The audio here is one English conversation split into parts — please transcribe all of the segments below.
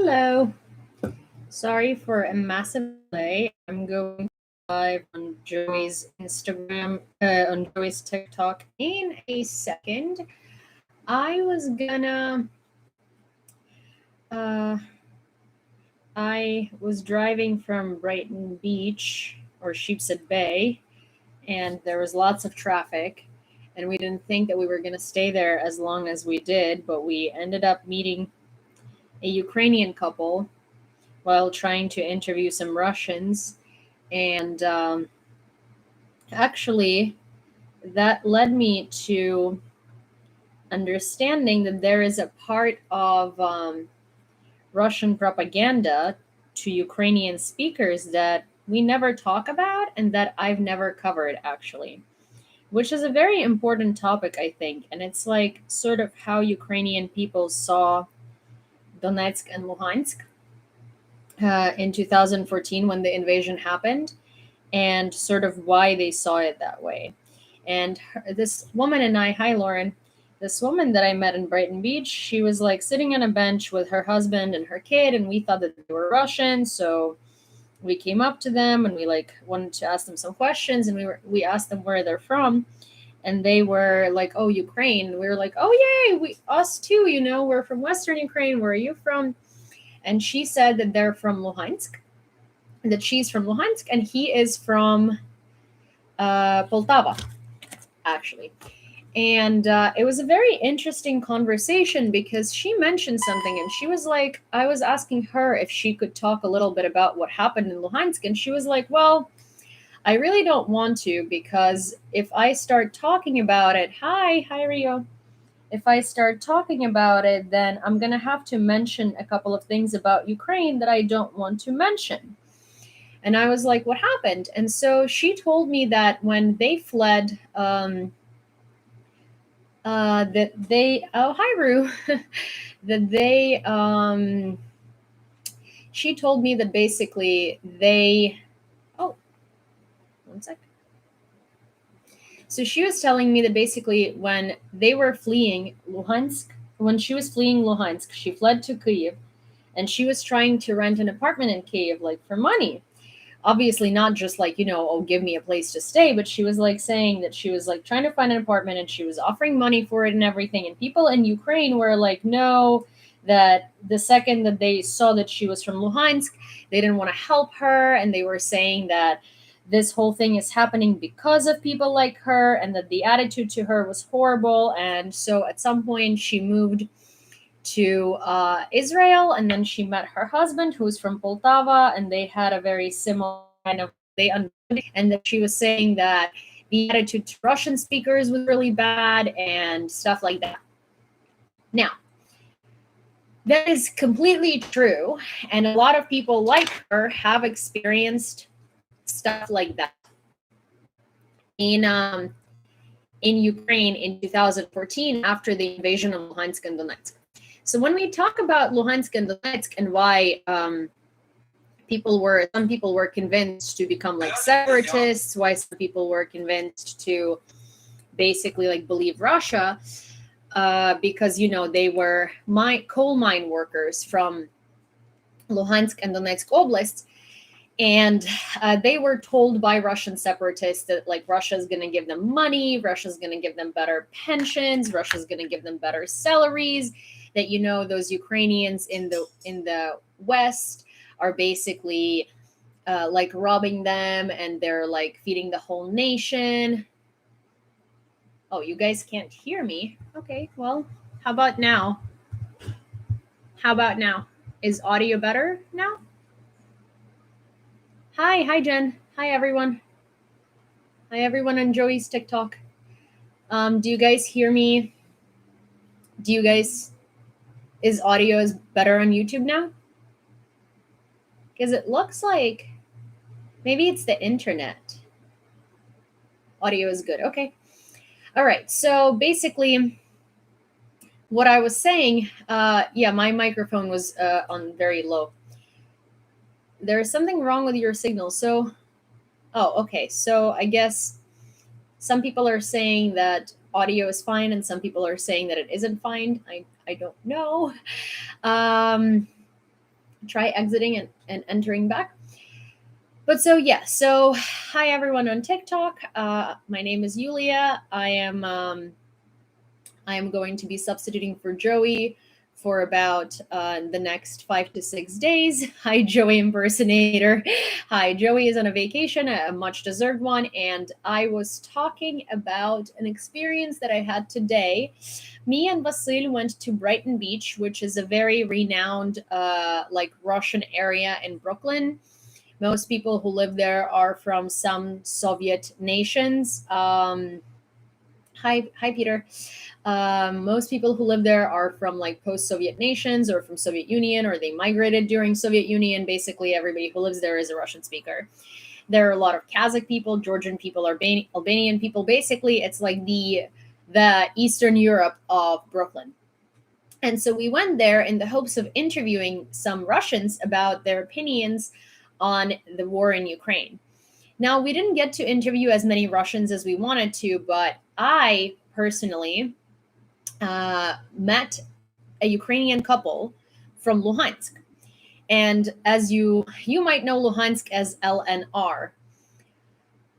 Hello. Sorry for a massive delay. I'm going live on Joey's Instagram, on Joey's TikTok in a second. I was gonna, uh, I was driving from Brighton Beach or Sheepshead Bay, and there was lots of traffic. And we didn't think that we were gonna stay there as long as we did, but we ended up meeting a Ukrainian couple while trying to interview some Russians. And actually, that led me to understanding that there is a part of Russian propaganda to Ukrainian speakers that we never talk about and that I've never covered, actually, which is a very important topic, I think. And it's like sort of how Ukrainian people saw Donetsk and Luhansk in 2014 when the invasion happened, and sort of why they saw it that way. And this woman and I, hi Lauren, this woman that I met in Brighton Beach, she was like sitting on a bench with her husband and her kid, and we thought that they were Russian, so we came up to them and we like wanted to ask them some questions, and we asked them where they're from, and they were like, "Oh, Ukraine." We were like, "Oh, yay, we us too, we're from Western Ukraine. Where are you from?" And she said that they're from Luhansk, that she's from Luhansk, and he is from Poltava, actually. And it was a very interesting conversation because she mentioned something, and she was like, I was asking her if she could talk a little bit about what happened in Luhansk, and she was like, well, I really don't want to, because if I start talking about it, hi Rio, if I start talking about it, then I'm going to have to mention a couple of things about Ukraine that I don't want to mention. And I was like, what happened? And so she told me that when they fled, that they, oh, hi, Rue, that they, she told me that basically they, oh, one sec. So she was telling me that basically when they were fleeing Luhansk, when she was fleeing Luhansk, she fled to Kyiv, and she was trying to rent an apartment in Kyiv, like for money. Obviously not just like, oh, give me a place to stay, but she was like saying that she was like trying to find an apartment, and she was offering money for it and everything. And people in Ukraine were like, no, that the second that they saw that she was from Luhansk, they didn't want to help her. And they were saying that this whole thing is happening because of people like her, and that the attitude to her was horrible. And so at some point she moved to Israel, and then she met her husband, who's from Poltava, and they had a very similar kind of, they understood, and that she was saying that the attitude to Russian speakers was really bad and stuff like that. Now, that is completely true, and a lot of people like her have experienced stuff like that in Ukraine in 2014 after the invasion of Luhansk and Donetsk. So when we talk about Luhansk and Donetsk and why some people were convinced to become like separatists, why some people were convinced to basically like believe Russia, because they were coal mine workers from Luhansk and Donetsk oblasts, and they were told by Russian separatists that like Russia's going to give them money, Russia's going to give them better pensions, Russia's going to give them better salaries, that those Ukrainians in the West are basically like robbing them, and they're like feeding the whole nation. Oh, you guys can't hear me. Okay, well, how about now? Is audio better now? Hi Jen. Hi everyone on Joey's TikTok. Do you guys hear me? Is audio is better on YouTube now? Because it looks like maybe it's the internet. Audio is good. Okay. All right. So basically, what I was saying, yeah, my microphone was on very low. There is something wrong with your signal. So, oh, okay. So I guess some people are saying that audio is fine, and some people are saying that it isn't fine. I don't know. try exiting and entering back. But so yeah, so hi everyone on TikTok. My name is Yulia. I am going to be substituting for Joey for about the next 5 to 6 days. Hi, Joey impersonator. Hi, Joey is on a vacation, a much deserved one, and I was talking about an experience that I had today. Me and Vasil went to Brighton Beach, which is a very renowned, like Russian area in Brooklyn. Most people who live there are from some Soviet nations. Hi, Peter. Most people who live there are from like post-Soviet nations or from Soviet Union, or they migrated during Soviet Union. Basically, everybody who lives there is a Russian speaker. There are a lot of Kazakh people, Georgian people, Albanian people. Basically, it's like the Eastern Europe of Brooklyn. And so we went there in the hopes of interviewing some Russians about their opinions on the war in Ukraine. Now, we didn't get to interview as many Russians as we wanted to, but I personally met a Ukrainian couple from Luhansk. And as you might know Luhansk as LNR.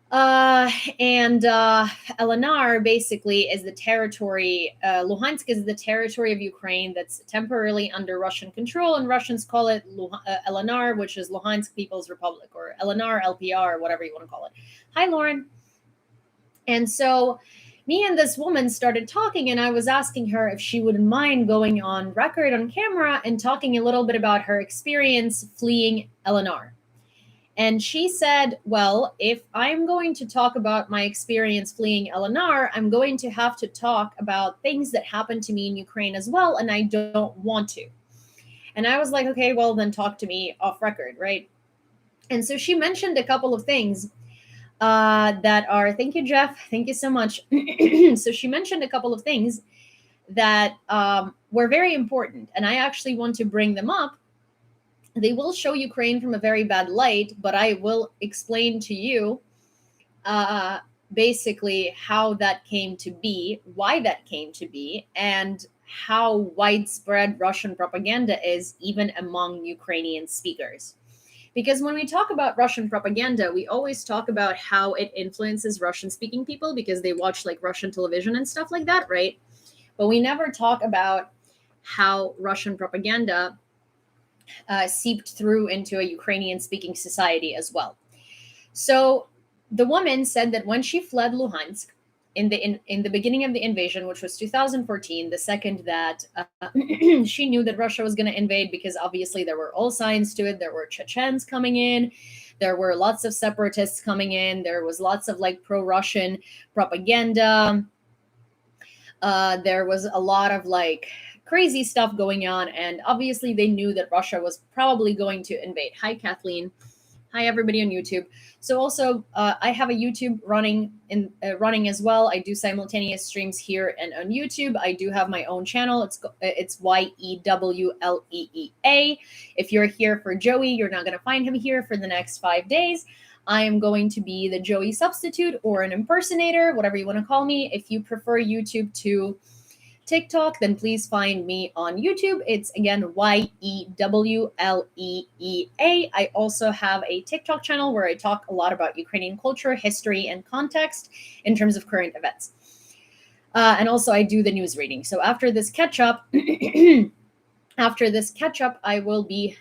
And LNR basically is the territory, Luhansk is the territory of Ukraine that's temporarily under Russian control, and Russians call it LNR, which is Luhansk People's Republic, or LNR, LPR, whatever you want to call it. Hi, Lauren. And so me and this woman started talking, and I was asking her if she wouldn't mind going on record on camera and talking a little bit about her experience fleeing LNR. And she said, well, if I'm going to talk about my experience fleeing LNR, I'm going to have to talk about things that happened to me in Ukraine as well, and I don't want to. And I was like, okay, well, then talk to me off record, right? And so she mentioned a couple of things that are, thank you, Jeff, thank you so much. So she mentioned a couple of things that were very important, and I actually want to bring them up. They will show Ukraine from a very bad light, but I will explain to you basically how that came to be, why that came to be, and how widespread Russian propaganda is even among Ukrainian speakers. Because when we talk about Russian propaganda, we always talk about how it influences Russian-speaking people because they watch like Russian television and stuff like that, right? But we never talk about how Russian propaganda seeped through into a Ukrainian-speaking society as well. So the woman said that when she fled Luhansk in the beginning of the invasion, which was 2014, the second that she knew that Russia was going to invade, because obviously there were all signs to it. There were Chechens coming in. There were lots of separatists coming in. There was lots of like pro-Russian propaganda. There was a lot of like crazy stuff going on, and obviously they knew that Russia was probably going to invade. Hi, Kathleen. Hi, everybody on YouTube. So also, I have a YouTube running as well. I do simultaneous streams here and on YouTube. I do have my own channel. It's Yewleea. If you're here for Joey, you're not going to find him here for the next 5 days. I am going to be the Joey substitute or an impersonator, whatever you want to call me. If you prefer YouTube to TikTok, then please find me on YouTube. It's again Yewleea. I also have a TikTok channel where I talk a lot about Ukrainian culture, history, and context in terms of current events. And also I do the news reading. So after this catch up, I will be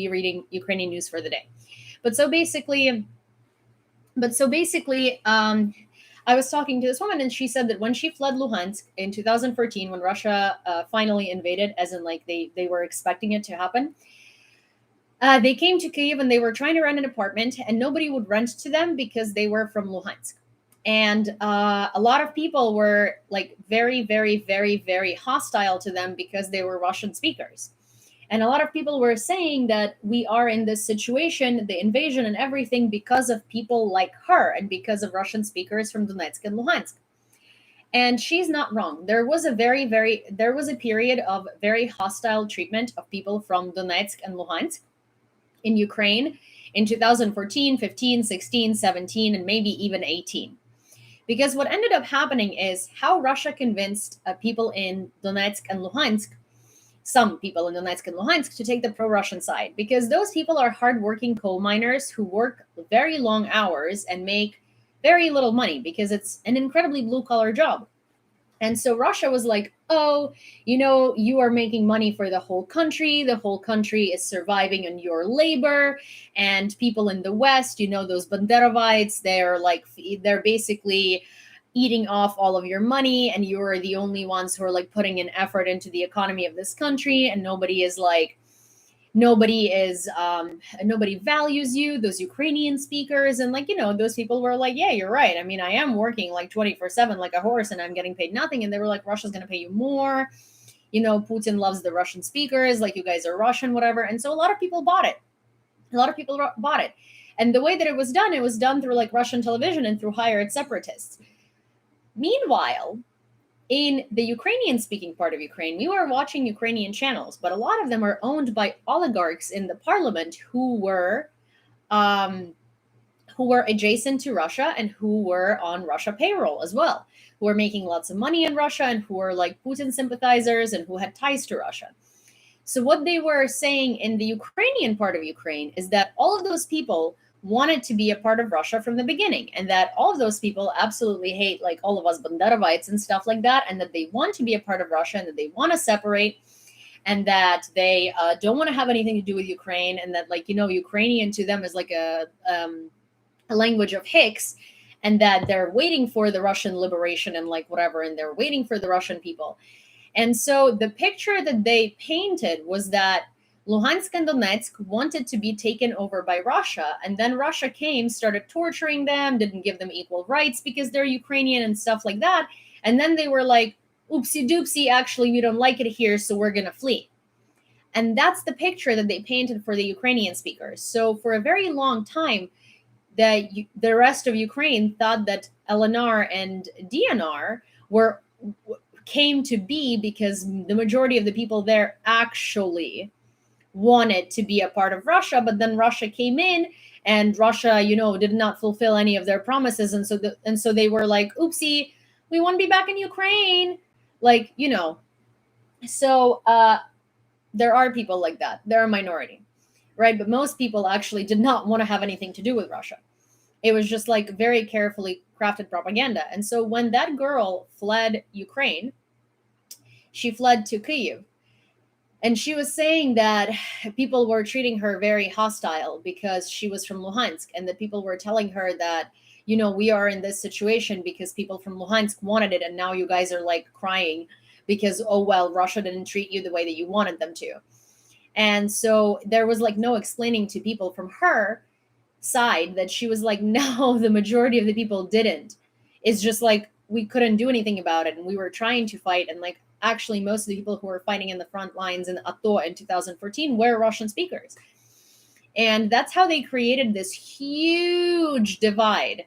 reading Ukrainian news for the day. But so basically, I was talking to this woman, and she said that when she fled Luhansk in 2014, when Russia finally invaded, as in like they were expecting it to happen, they came to Kyiv and they were trying to rent an apartment, and nobody would rent to them because they were from Luhansk. And a lot of people were like very, very, very, very hostile to them because they were Russian speakers. And a lot of people were saying that we are in this situation, the invasion and everything, because of people like her and because of Russian speakers from Donetsk and Luhansk. And she's not wrong. There was a period of very hostile treatment of people from Donetsk and Luhansk in Ukraine in 2014, 15, 16, 17, and maybe even 18. Because what ended up happening is how Russia convinced people in Donetsk and Luhansk some people in Donetsk and Luhansk to take the pro-Russian side, because those people are hardworking coal miners who work very long hours and make very little money because it's an incredibly blue-collar job. And so Russia was like, oh, you are making money for the whole country. The whole country is surviving on your labor. And people in the West, those Banderovites, they're basically eating off all of your money. And you're the only ones who are like putting an effort into the economy of this country. And nobody values you, those Ukrainian speakers. And those people were like, yeah, you're right. I mean, I am working like 24/7 like a horse and I'm getting paid nothing. And they were like, Russia's going to pay you more. Putin loves the Russian speakers, like you guys are Russian, whatever. And so a lot of people bought it. And the way that it was done through like Russian television and through hired separatists. Meanwhile, in the Ukrainian speaking part of Ukraine, we were watching Ukrainian channels, but a lot of them are owned by oligarchs in the parliament who were adjacent to Russia and who were on Russia payroll as well, who were making lots of money in Russia and who were like Putin sympathizers and who had ties to Russia. So what they were saying in the Ukrainian part of Ukraine is that all of those people wanted to be a part of Russia from the beginning, and that all of those people absolutely hate like all of us Banderovites and stuff like that, and that they want to be a part of Russia and that they want to separate, and that they don't want to have anything to do with Ukraine, and that Ukrainian to them is like a language of Hicks, and that they're waiting for the Russian liberation and like whatever, and they're waiting for the Russian people. And so the picture that they painted was that Luhansk and Donetsk wanted to be taken over by Russia, and then Russia came, started torturing them, didn't give them equal rights because they're Ukrainian and stuff like that. And then they were like, oopsie doopsie, actually, we don't like it here, so we're going to flee. And that's the picture that they painted for the Ukrainian speakers. So for a very long time, the rest of Ukraine thought that LNR and DNR came to be because the majority of the people there actually wanted to be a part of Russia, but then Russia came in and Russia, did not fulfill any of their promises. And so they were like, oopsie, we want to be back in Ukraine. So there are people like that. They're a minority, right? But most people actually did not want to have anything to do with Russia. It was just like very carefully crafted propaganda. And so when that girl fled Ukraine, she fled to Kyiv. And she was saying that people were treating her very hostile because she was from Luhansk, and that people were telling her that, we are in this situation because people from Luhansk wanted it, and now you guys are like crying because, oh, well, Russia didn't treat you the way that you wanted them to. And so there was like no explaining to people from her side that she was like, no, the majority of the people didn't. It's just like we couldn't do anything about it, and we were trying to fight, and like actually most of the people who were fighting in the front lines in Ato in 2014 were Russian speakers. And that's how they created this huge divide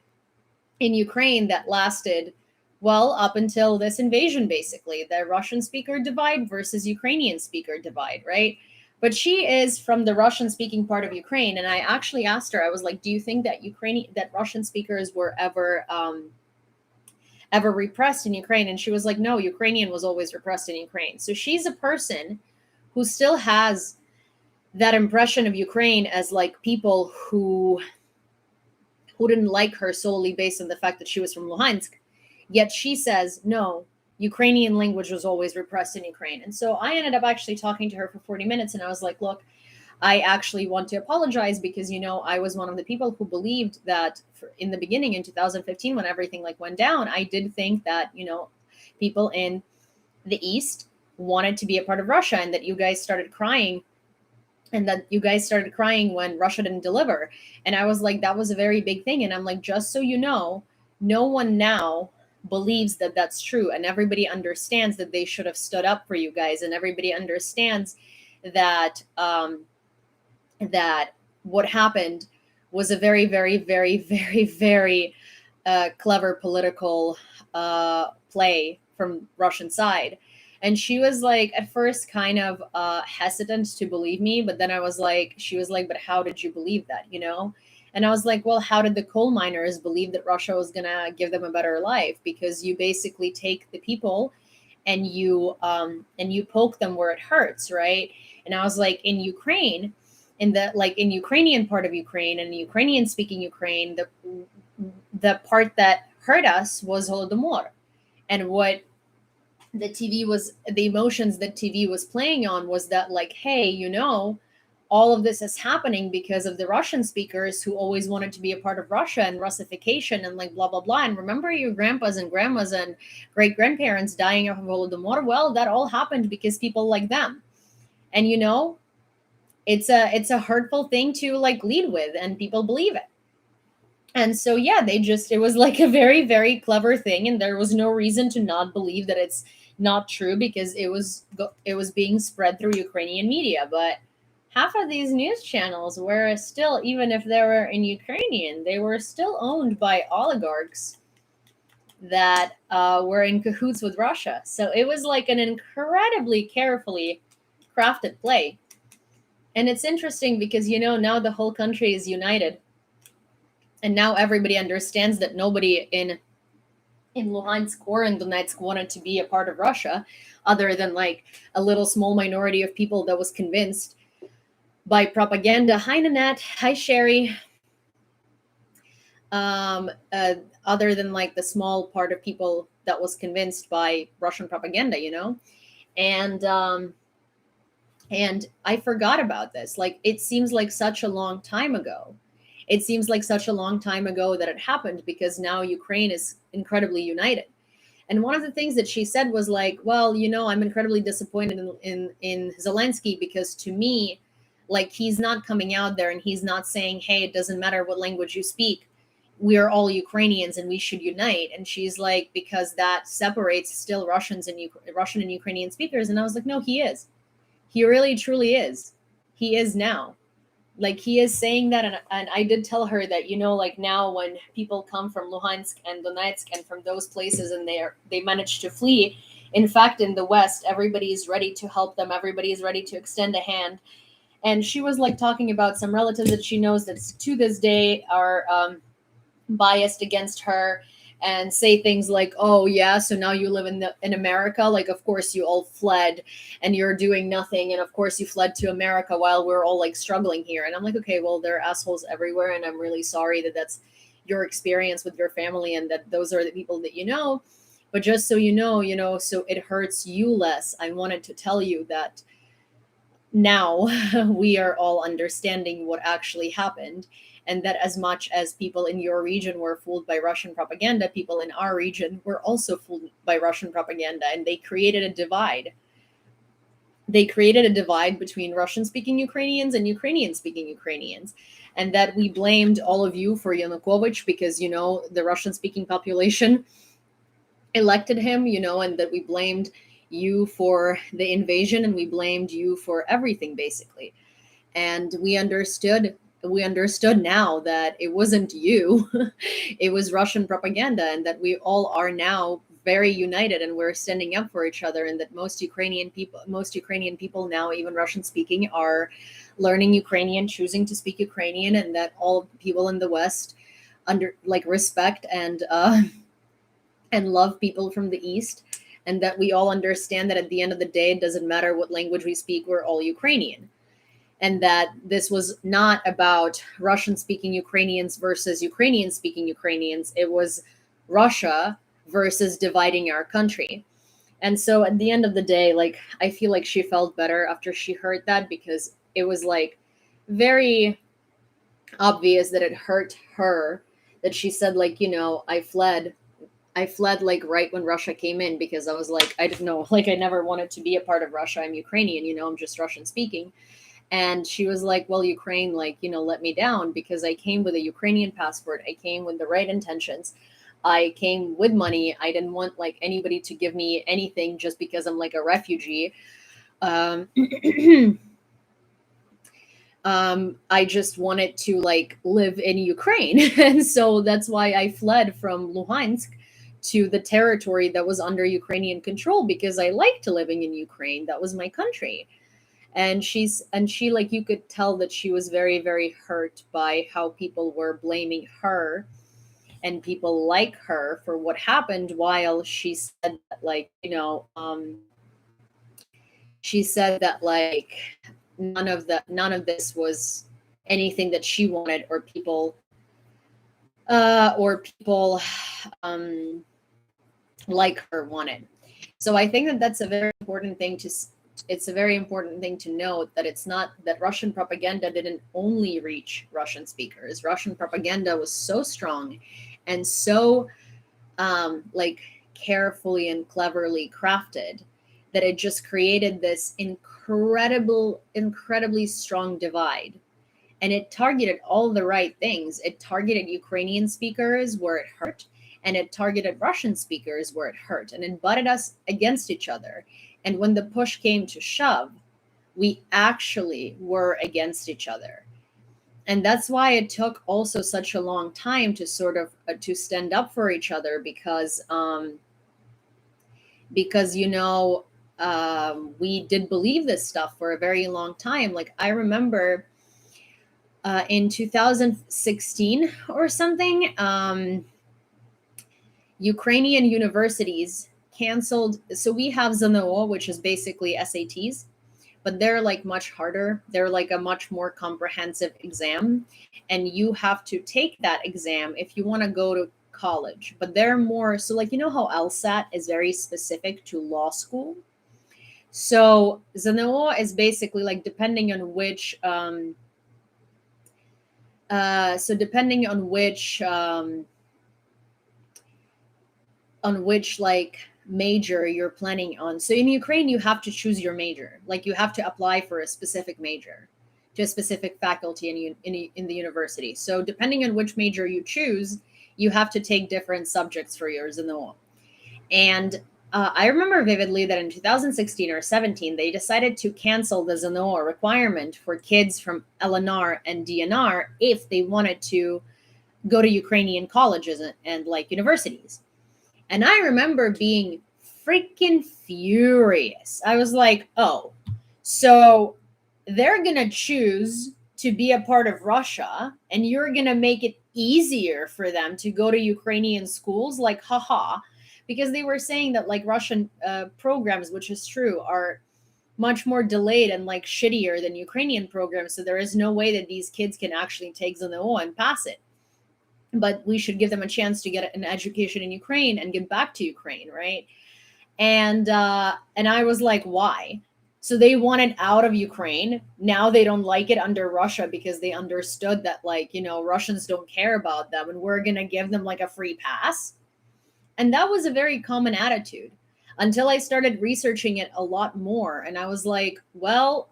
in Ukraine that lasted, well, up until this invasion, basically, the Russian speaker divide versus Ukrainian speaker divide, right? But she is from the Russian speaking part of Ukraine. And I actually asked her, I was like, do you think that Russian speakers were ever repressed in Ukraine? And she was like, no, Ukrainian was always repressed in Ukraine. So she's a person who still has that impression of Ukraine as like people who didn't like her solely based on the fact that she was from Luhansk. Yet she says, no, Ukrainian language was always repressed in Ukraine. And so I ended up actually talking to her for 40 minutes. And I was like, look, I actually want to apologize because, I was one of the people who believed that in the beginning in 2015, when everything like went down, I did think that, people in the East wanted to be a part of Russia, and that you guys started crying when Russia didn't deliver. And I was like, that was a very big thing. And I'm like, just so you know, no one now believes that that's true. And everybody understands that they should have stood up for you guys. And everybody understands that, that what happened was a very, very, very, very, very clever political play from Russian side. And she was like, at first kind of hesitant to believe me. But then she was like, but how did you believe that, And I was like, well, how did the coal miners believe that Russia was going to give them a better life? Because you basically take the people and you poke them where it hurts, right? And I was like, in Ukraine, in the like in Ukrainian part of Ukraine and Ukrainian speaking Ukraine, the part that hurt us was Holodomor. And what the emotions that TV was playing on was that, like, hey, all of this is happening because of the Russian speakers who always wanted to be a part of Russia and Russification and like blah blah blah. And remember your grandpas and grandmas and great grandparents dying of Holodomor? Well, that all happened because people like them. And it's a hurtful thing to like lead with, and people believe it. And so yeah, it was like a very very clever thing, and there was no reason to not believe that it's not true, because it was being spread through Ukrainian media. But half of these news channels were still, even if they were in Ukrainian, they were still owned by oligarchs that were in cahoots with Russia. So it was like an incredibly carefully crafted play. And it's interesting because now the whole country is united, and now everybody understands that nobody in Luhansk or in Donetsk wanted to be a part of Russia, other than like a little small minority of people that was convinced by propaganda. Hi, Nanette. Hi, Sherry. Other than like the small part of people that was convinced by Russian propaganda, and I forgot about this. Like, it seems like such a long time ago. It seems like such a long time ago that it happened, because now Ukraine is incredibly united. And one of the things that she said was like, well, I'm incredibly disappointed in Zelensky, because to me, like, he's not coming out there and he's not saying, hey, it doesn't matter what language you speak, we're all Ukrainians and we should unite. And she's like, because that separates still Russian and Ukrainian speakers. And I was like, no, he is. He really truly is. He is now. Like, he is saying that. And I did tell her that, like, now when people come from Luhansk and Donetsk and from those places, and they manage to flee, in fact, in the West, everybody is ready to help them. Everybody is ready to extend a hand. And she was like talking about some relatives that she knows that to this day are biased against her, and say things like, oh yeah, so now you live in America, like, of course you all fled and you're doing nothing, and of course you fled to America while we're all like struggling here. And I'm like, okay, well, there are assholes everywhere, and I'm really sorry that that's your experience with your family and that those are the people that but just so so it hurts you less, I wanted to tell you that now we are all understanding what actually happened, and that as much as people in your region were fooled by Russian propaganda, people in our region were also fooled by Russian propaganda, and they created a divide. They created a divide between Russian-speaking Ukrainians and Ukrainian-speaking Ukrainians, and that we blamed all of you for Yanukovych because, the Russian-speaking population elected him, and that we blamed you for the invasion, and we blamed you for everything, basically. And we understood now that it wasn't you, it was Russian propaganda, and that we all are now very united, and we're standing up for each other, and that most Ukrainian people now, even Russian speaking, are learning Ukrainian, choosing to speak Ukrainian, and that all people in the West respect and love people from the East, and that we all understand that at the end of the day, it doesn't matter what language we speak, we're all Ukrainian. And that this was not about Russian-speaking Ukrainians versus Ukrainian-speaking Ukrainians. It was Russia versus dividing our country. And so at the end of the day, like, I feel like she felt better after she heard that, because it was like very obvious that it hurt her, that she said, like, I fled like right when Russia came in, because I was like, I didn't know, like, I never wanted to be a part of Russia. I'm Ukrainian, I'm just Russian speaking. And she was like, well, Ukraine, like, let me down, because I came with a Ukrainian passport. I came with the right intentions. I came with money. I didn't want like anybody to give me anything just because I'm like a refugee. I just wanted to like live in Ukraine. And so that's why I fled from Luhansk to the territory that was under Ukrainian control, because I liked living in Ukraine. That was my country. And she like, you could tell that she was very, very hurt by how people were blaming her and people like her for what happened, while she said that, like, she said that, like, none of this was anything that she wanted, or people like her wanted. So I think that that's a very important thing to it's a very important thing to note, that it's not that Russian propaganda didn't only reach Russian speakers. Russian propaganda was so strong and so like carefully and cleverly crafted that it just created this incredibly strong divide. And it targeted all the right things. It targeted Ukrainian speakers where it hurt, and it targeted Russian speakers where it hurt, and it butted us against each other. And when the push came to shove, we actually were against each other. And that's why it took also such a long time to sort of to stand up for each other, because we did believe this stuff for a very long time. Like, I remember in 2016 or something, Ukrainian universities canceled. So we have ZNO, which is basically SATs, but they're like much harder. They're like a much more comprehensive exam, and you have to take that exam if you want to go to college. But they're more so, like, how LSAT is very specific to law school. So ZNO is basically like, depending on which like major you're planning on. So in Ukraine, you have to choose your major. Like, you have to apply for a specific major to a specific faculty in the university. So depending on which major you choose, you have to take different subjects for yours in the law. And I remember vividly that in 2016 or 17, they decided to cancel the ZNO requirement for kids from LNR and DNR if they wanted to go to Ukrainian colleges and like universities. And I remember being freaking furious. I was like, oh, so they're going to choose to be a part of Russia, and you're going to make it easier for them to go to Ukrainian schools? Like, haha. Because they were saying that, like, Russian programs, which is true, are much more delayed and like shittier than Ukrainian programs. So there is no way that these kids can actually take ZNO and pass it. But we should give them a chance to get an education in Ukraine and get back to Ukraine, right? And I was like, why? So they wanted out of Ukraine. Now they don't like it under Russia because they understood that, like, Russians don't care about them, and we're gonna give them like a free pass. And that was a very common attitude until I started researching it a lot more. And I was like, well,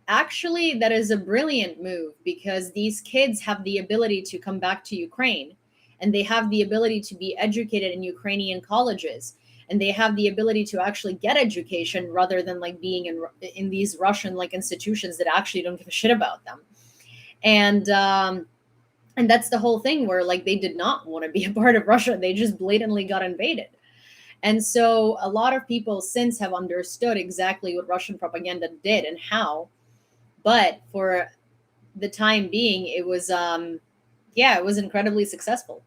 actually, that is a brilliant move, because these kids have the ability to come back to Ukraine, and they have the ability to be educated in Ukrainian colleges, and they have the ability to actually get education rather than like being in these Russian like institutions that actually don't give a shit about them. And that's the whole thing, where like they did not want to be a part of Russia. They just blatantly got invaded. And so a lot of people since have understood exactly what Russian propaganda did and how. But for the time being, it was it was incredibly successful.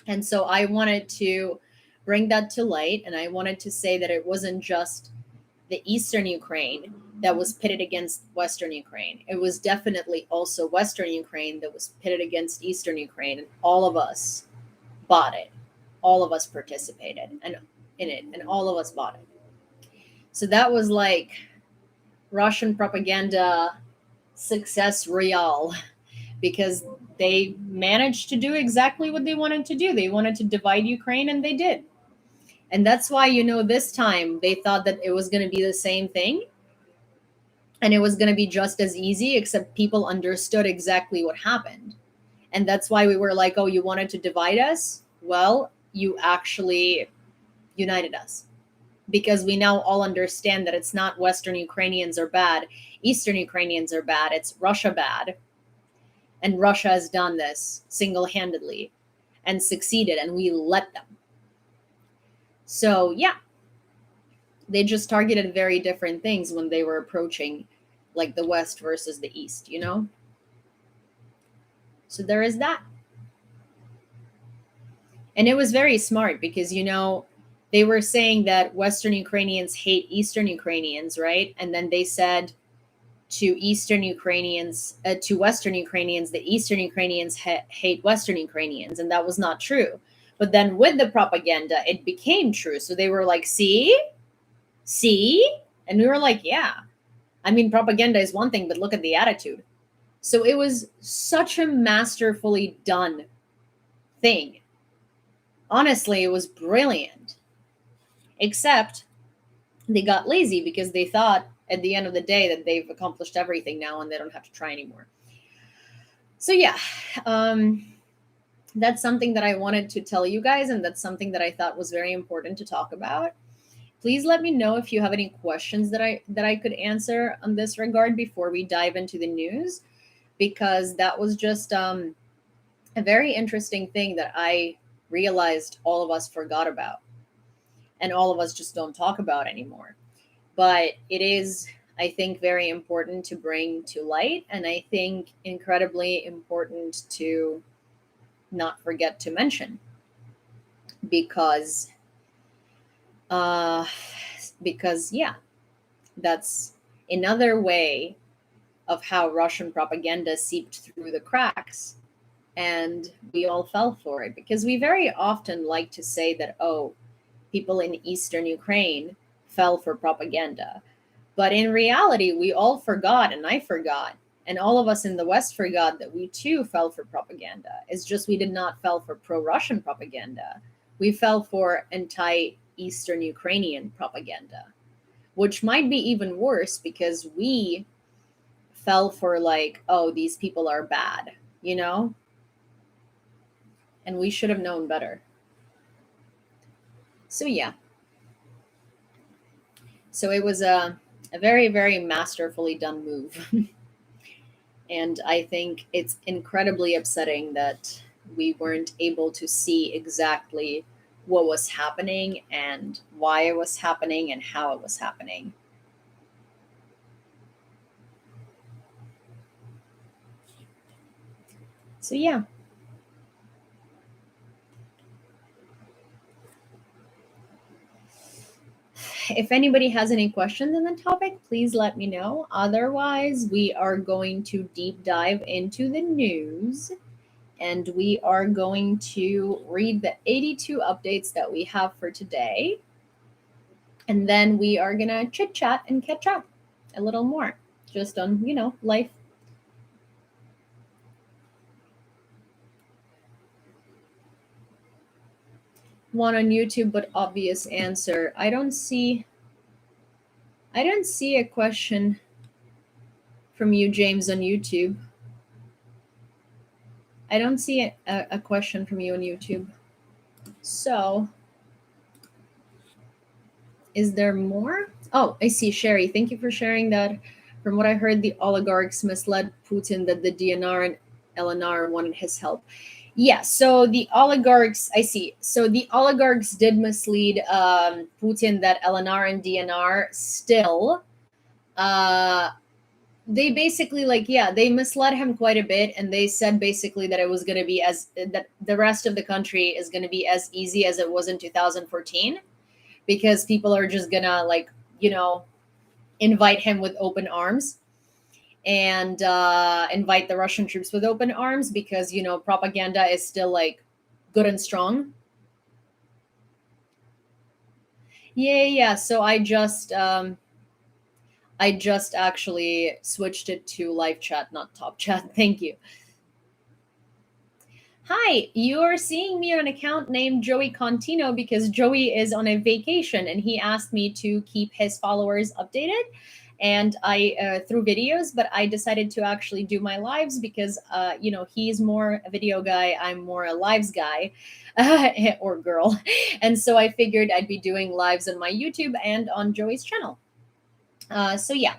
And so I wanted to bring that to light, and I wanted to say that it wasn't just the Eastern Ukraine that was pitted against Western Ukraine. It was definitely also Western Ukraine that was pitted against Eastern Ukraine, and all of us bought it. All of us participated in it, and all of us bought it. So that was like Russian propaganda success real, because they managed to do exactly what they wanted to do. They wanted to divide Ukraine, and they did. And that's why, this time they thought that it was going to be the same thing, and it was going to be just as easy, except people understood exactly what happened. And that's why we were like, oh, you wanted to divide us? Well, you actually united us, because we now all understand that it's not Western Ukrainians are bad, Eastern Ukrainians are bad, it's Russia bad. And Russia has done this single-handedly and succeeded, and we let them. So, yeah, they just targeted very different things when they were approaching like the West versus the East, So there is that. And it was very smart because, they were saying that Western Ukrainians hate Eastern Ukrainians, right? And then they said to Eastern Ukrainians, to Western Ukrainians, that Eastern Ukrainians hate Western Ukrainians. And that was not true. But then with the propaganda, it became true. So they were like, see? And we were like, yeah. I mean, propaganda is one thing, but look at the attitude. So it was such a masterfully done thing. Honestly, it was brilliant. Except they got lazy because they thought at the end of the day that they've accomplished everything now and they don't have to try anymore. So yeah, that's something that I wanted to tell you guys, and that's something that I thought was very important to talk about. Please let me know if you have any questions that I could answer on this regard before we dive into the news, because that was just a very interesting thing that I realized all of us forgot about and all of us just don't talk about anymore. But it is, I think, very important to bring to light, and I think incredibly important to not forget to mention, because uh because yeah, that's another way of how Russian propaganda seeped through the cracks, and we all fell for it, because we very often like to say that, oh, people in Eastern Ukraine fell for propaganda. But in reality, we all forgot, and I forgot, and all of us in the West forgot that we too fell for propaganda. It's just we did not fell for pro-Russian propaganda. We fell for anti-Eastern Ukrainian propaganda, which might be even worse because we fell for like, oh, these people are bad, and we should have known better. So yeah. So it was a very, very masterfully done move. And I think it's incredibly upsetting that we weren't able to see exactly what was happening and why it was happening and how it was happening. So yeah. If anybody has any questions on the topic, please let me know. Otherwise, we are going to deep dive into the news, and we are going to read the 82 updates that we have for today. And then we are going to chit chat and catch up a little more just on, life. One on YouTube, but obvious answer. I don't see a question from you, James, on YouTube. I don't see a question from you on YouTube. So, is there more? Oh, I see. Sherry, thank you for sharing that. From what I heard, the oligarchs misled Putin that the DNR and LNR wanted his help. Yeah, so the oligarchs, I see. So the oligarchs did mislead Putin that LNR and DNR still, they basically they misled him quite a bit, and they said basically that it was going to be that the rest of the country is going to be as easy as it was in 2014, because people are just gonna invite him with open arms, and invite the Russian troops with open arms, because propaganda is still like good and strong. Yeah. So I just actually switched it to live chat, not top chat. Thank you. Hi, you're seeing me on an account named Joey Contino because Joey is on a vacation and he asked me to keep his followers updated, and I through videos, but I decided to actually do my lives because he's more a video guy, I'm more a lives guy, or girl, and so I figured I'd be doing lives on my YouTube and on Joey's channel. So yeah.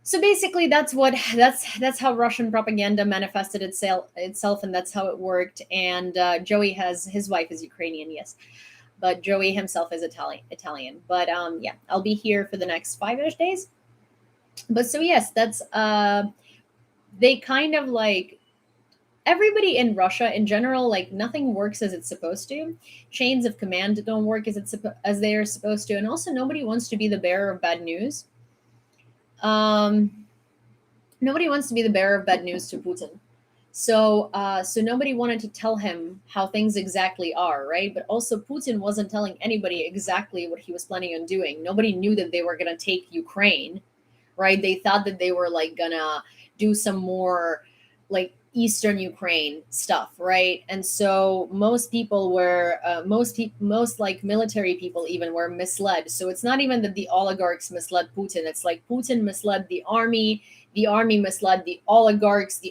So basically, that's how Russian propaganda manifested itself, and that's how it worked. And Joey has his wife is Ukrainian, yes, but Joey himself is Italian. But yeah, I'll be here for the next 5-ish days. But so yes, that's they kind of like everybody in Russia in general, like nothing works as it's supposed to. Chains of command don't work as they are supposed to, and also nobody wants to be the bearer of bad news. Nobody wants to be the bearer of bad news to Putin. So nobody wanted to tell him how things exactly are, right? But also Putin wasn't telling anybody exactly what he was planning on doing. Nobody knew that they were going to take Ukraine, right? They thought that they were like gonna do some more like Eastern Ukraine stuff, right? And so most people were most like military people even were misled. So it's not even that the oligarchs misled Putin. It's like Putin misled the army misled the oligarchs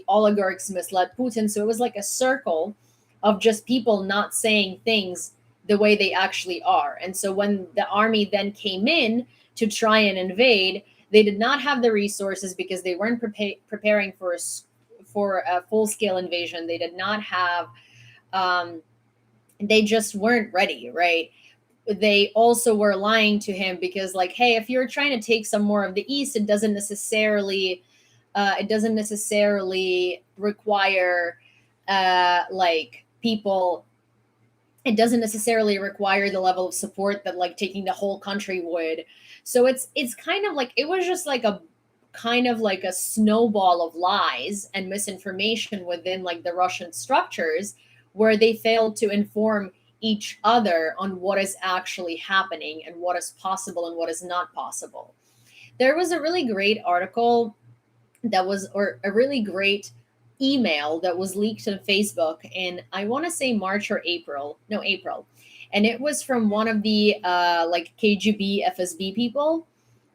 misled Putin. So it was like a circle of just people not saying things the way they actually are. And so when the army then came in to try and invade, they did not have the resources because they weren't preparing for a full scale invasion. They did not have. They just weren't ready, right? They also were lying to him because, like, hey, if you're trying to take some more of the east, it doesn't necessarily require like people. It doesn't necessarily require the level of support that like taking the whole country would. So it's kind of like it was just like a kind of like a snowball of lies and misinformation within like the Russian structures, where they failed to inform each other on what is actually happening and what is possible and what is not possible. There was a really great article or a really great email that was leaked on Facebook in, I want to say March or April. No, April. And it was from one of the like KGB FSB people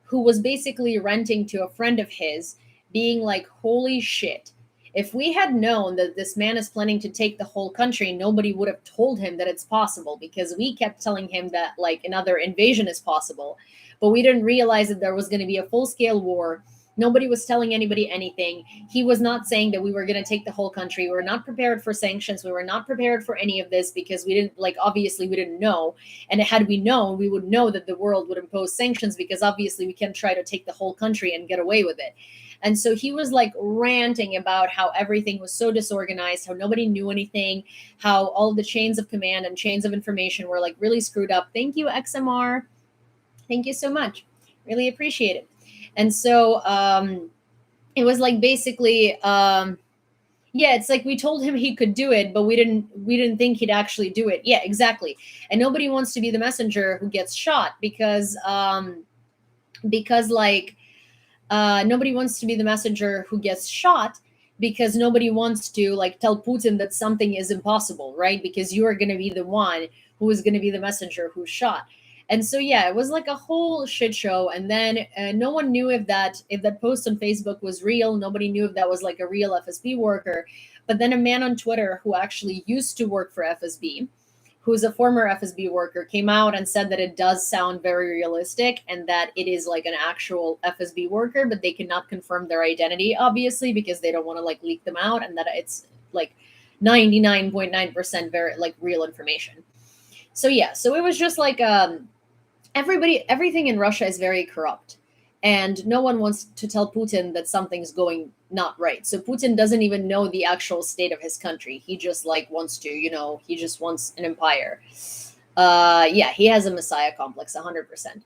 who was basically renting to a friend of his, being like, holy shit. If we had known that this man is planning to take the whole country, nobody would have told him that it's possible, because we kept telling him that like another invasion is possible. But we didn't realize that there was going to be a full scale war. Nobody was telling anybody anything. He was not saying that we were going to take the whole country. We were not prepared for sanctions. We were not prepared for any of this because we didn't, like, obviously we didn't know. And had we known, we would know that the world would impose sanctions, because obviously we can't try to take the whole country and get away with it. And so he was like ranting about how everything was so disorganized, how nobody knew anything, how all the chains of command and chains of information were like really screwed up. Thank you, XMR. Thank you so much. Really appreciate it. And so it was like basically, yeah, it's like we told him he could do it, but we didn't think he'd actually do it. Yeah, exactly. And nobody wants to be the messenger who gets shot because like nobody wants to be the messenger who gets shot, because nobody wants to like tell Putin that something is impossible, right? Because you are going to be the one who is going to be the messenger who's shot. And so yeah, it was like a whole shit show. And then no one knew if that post on Facebook was real. Nobody knew if that was like a real FSB worker. But then a man on Twitter who actually used to work for FSB, who's a former FSB worker, came out and said that it does sound very realistic and that it is like an actual FSB worker, but they cannot confirm their identity, obviously, because they don't want to like leak them out, and that it's like 99.9% very like real information. So yeah, so it was just like everything in Russia is very corrupt, and no one wants to tell Putin that something's going not right. So Putin doesn't even know the actual state of his country. He just like wants to, he just wants an empire. Yeah, he has a messiah complex, 100%.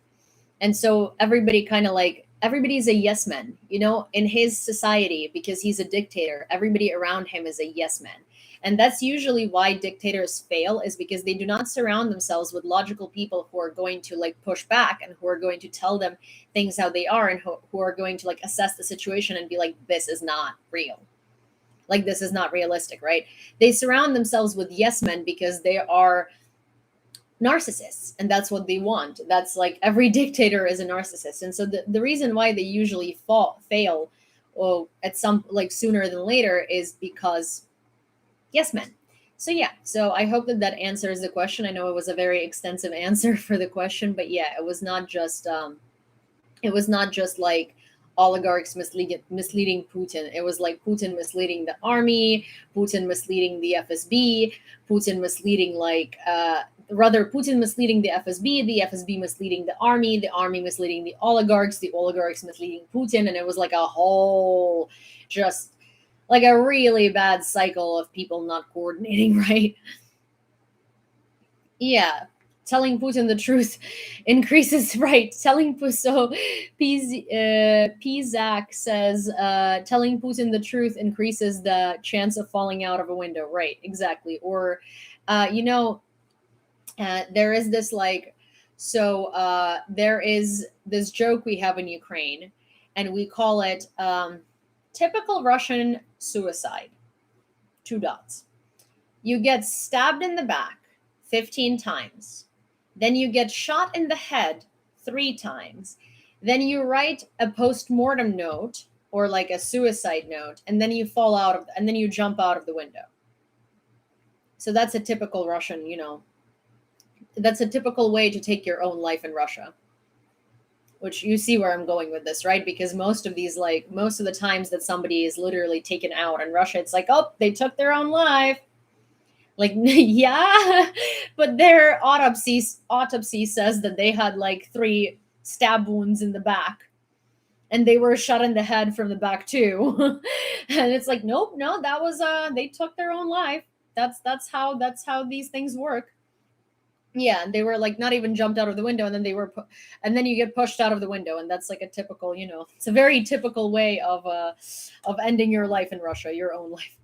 And so everybody's a yes man, in his society, because he's a dictator. Everybody around him is a yes man. And that's usually why dictators fail, is because they do not surround themselves with logical people who are going to like push back and who are going to tell them things how they are, and who are going to like assess the situation and be like, this is not real. Like, this is not realistic, right? They surround themselves with yes men because they are narcissists, and that's what they want. That's like every dictator is a narcissist. And so the reason why they usually fail at some like sooner than later is because yes men. So yeah, so I hope that answers the question. I know it was a very extensive answer for the question, but yeah, it was not just like oligarchs misleading Putin. It was like Putin misleading the army, Putin misleading the FSB, Putin misleading Putin misleading the FSB misleading the army misleading the oligarchs misleading Putin. And it was like a whole just like a really bad cycle of people not coordinating, right? Yeah, telling Putin the truth increases, right? Pizak says telling Putin the truth increases the chance of falling out of a window, right? Exactly. Or there is this like, there is this joke we have in Ukraine, and we call it typical Russian suicide. Two dots. You get stabbed in the back 15 times. Then you get shot in the head 3 times. Then you write a post-mortem note or like a suicide note, and then you and then you jump out of the window. So that's a typical Russian, that's a typical way to take your own life in Russia. Which you see where I'm going with this, right? Because most of the times that somebody is literally taken out in Russia, it's like, oh, they took their own life. Like, yeah, but their autopsy says that they had like 3 stab wounds in the back, and they were shot in the head from the back too. And it's like, nope, no, that was they took their own life. That's how these things work. Yeah, and they were like not even jumped out of the window, and then and then you get pushed out of the window, and that's like a typical, it's a very typical way of ending your life in Russia, your own life.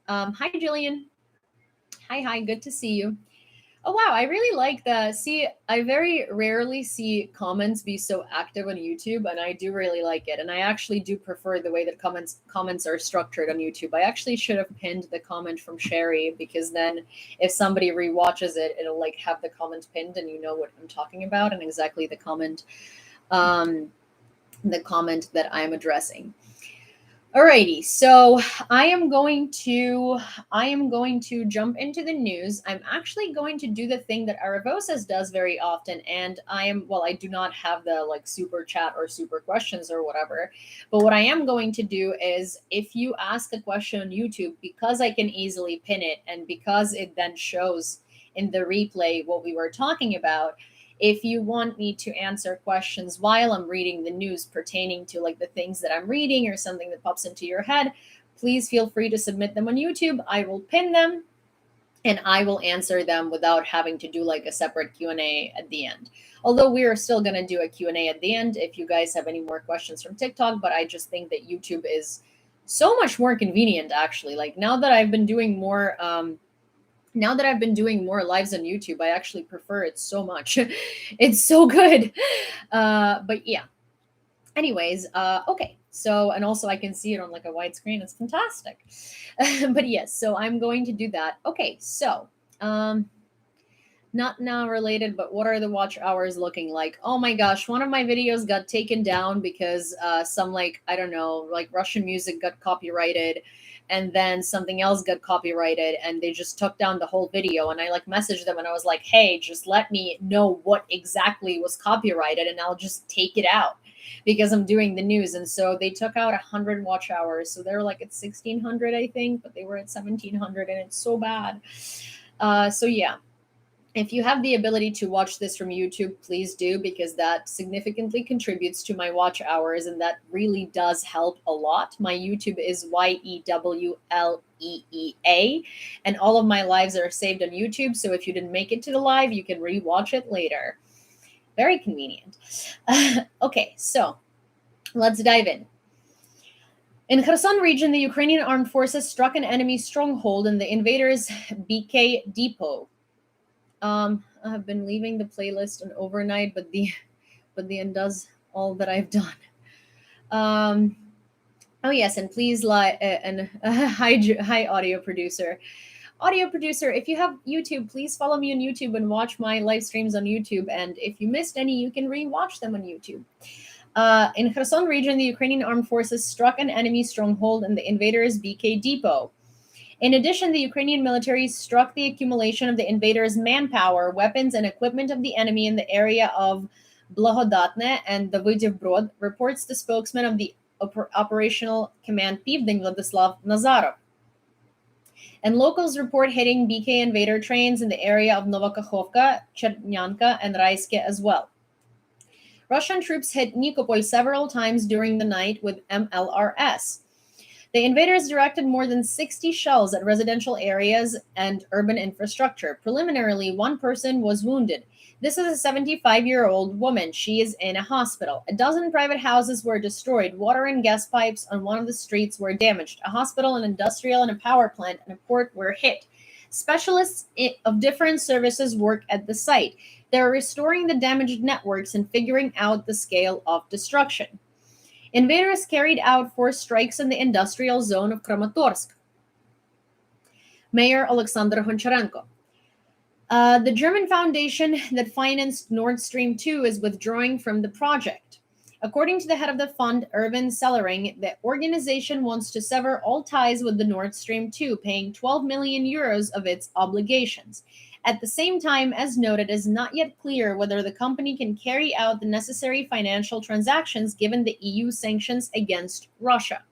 Hi, Jillian. Hi, good to see you. Oh wow, I really like that. See, I very rarely see comments be so active on YouTube, and I do really like it. And I actually do prefer the way that comments are structured on YouTube. I actually should have pinned the comment from Sherry, because then if somebody rewatches it, it'll like have the comment pinned, and you know what I'm talking about and exactly the comment that I'm addressing. Alrighty, so I am going to jump into the news. I'm actually going to do the thing that Arevosas does very often, and I do not have the like super chat or super questions or whatever, but what I am going to do is, if you ask a question on YouTube, because I can easily pin it, and because it then shows in the replay what we were talking about, if you want me to answer questions while I'm reading the news pertaining to like the things that I'm reading or something that pops into your head, please feel free to submit them on YouTube. I will pin them and I will answer them without having to do like a separate Q&A at the end. Although we are still going to do a Q&A at the end if you guys have any more questions from TikTok, but I just think that YouTube is so much more convenient, actually. Like now that I've been doing more lives on YouTube, I actually prefer it so much. It's so good. But yeah. Anyways, okay. So, and also I can see it on like a wide screen. It's fantastic. But yes, so I'm going to do that. Okay, so not now related, but what are the watch hours looking like? Oh my gosh, one of my videos got taken down because some like, I don't know, like Russian music got copyrighted, and then something else got copyrighted, and they just took down the whole video. And I like messaged them and I was like, hey, just let me know what exactly was copyrighted and I'll just take it out, because I'm doing the news. And so they took out 100 watch hours. So they're like at 1600, I think, but they were at 1700, and it's so bad. So yeah. If you have the ability to watch this from YouTube, please do, because that significantly contributes to my watch hours, and that really does help a lot. My YouTube is Yewleea, and all of my lives are saved on YouTube. So if you didn't make it to the live, you can rewatch it later. Very convenient. Okay, so let's dive in. In Kherson region, the Ukrainian armed forces struck an enemy stronghold in the invaders' BK depot. I have been leaving the playlist on overnight, but the undoes all that I've done. Oh yes, and please hi audio producer. Audio producer, if you have YouTube, please follow me on YouTube and watch my live streams on YouTube. And if you missed any, you can re-watch them on YouTube. In Kherson region, the Ukrainian armed forces struck an enemy stronghold in the invaders' BK depot. In addition, the Ukrainian military struck the accumulation of the invaders' manpower, weapons, and equipment of the enemy in the area of Blagodatne and Davydiv Brod, reports the spokesman of the Operational Command Pivden Vladislav Nazarov. And locals report hitting BK invader trains in the area of Novokakhovka, Chernyanka, and Raiske as well. Russian troops hit Nikopol several times during the night with MLRS. The invaders directed more than 60 shells at residential areas and urban infrastructure. Preliminarily, one person was wounded. This is a 75-year-old woman. She is in a hospital. A dozen private houses were destroyed. Water and gas pipes on one of the streets were damaged. A hospital, an industrial, and a power plant and a port were hit. Specialists of different services work at the site. They're restoring the damaged networks and figuring out the scale of destruction. Invaders carried out 4 strikes in the industrial zone of Kramatorsk. Mayor Alexander Honcharenko. The German foundation that financed Nord Stream 2 is withdrawing from the project. According to the head of the fund, Erwin Sellering, the organization wants to sever all ties with the Nord Stream 2, paying 12 million euros of its obligations. At the same time, as noted, it is not yet clear whether the company can carry out the necessary financial transactions given the EU sanctions against Russia.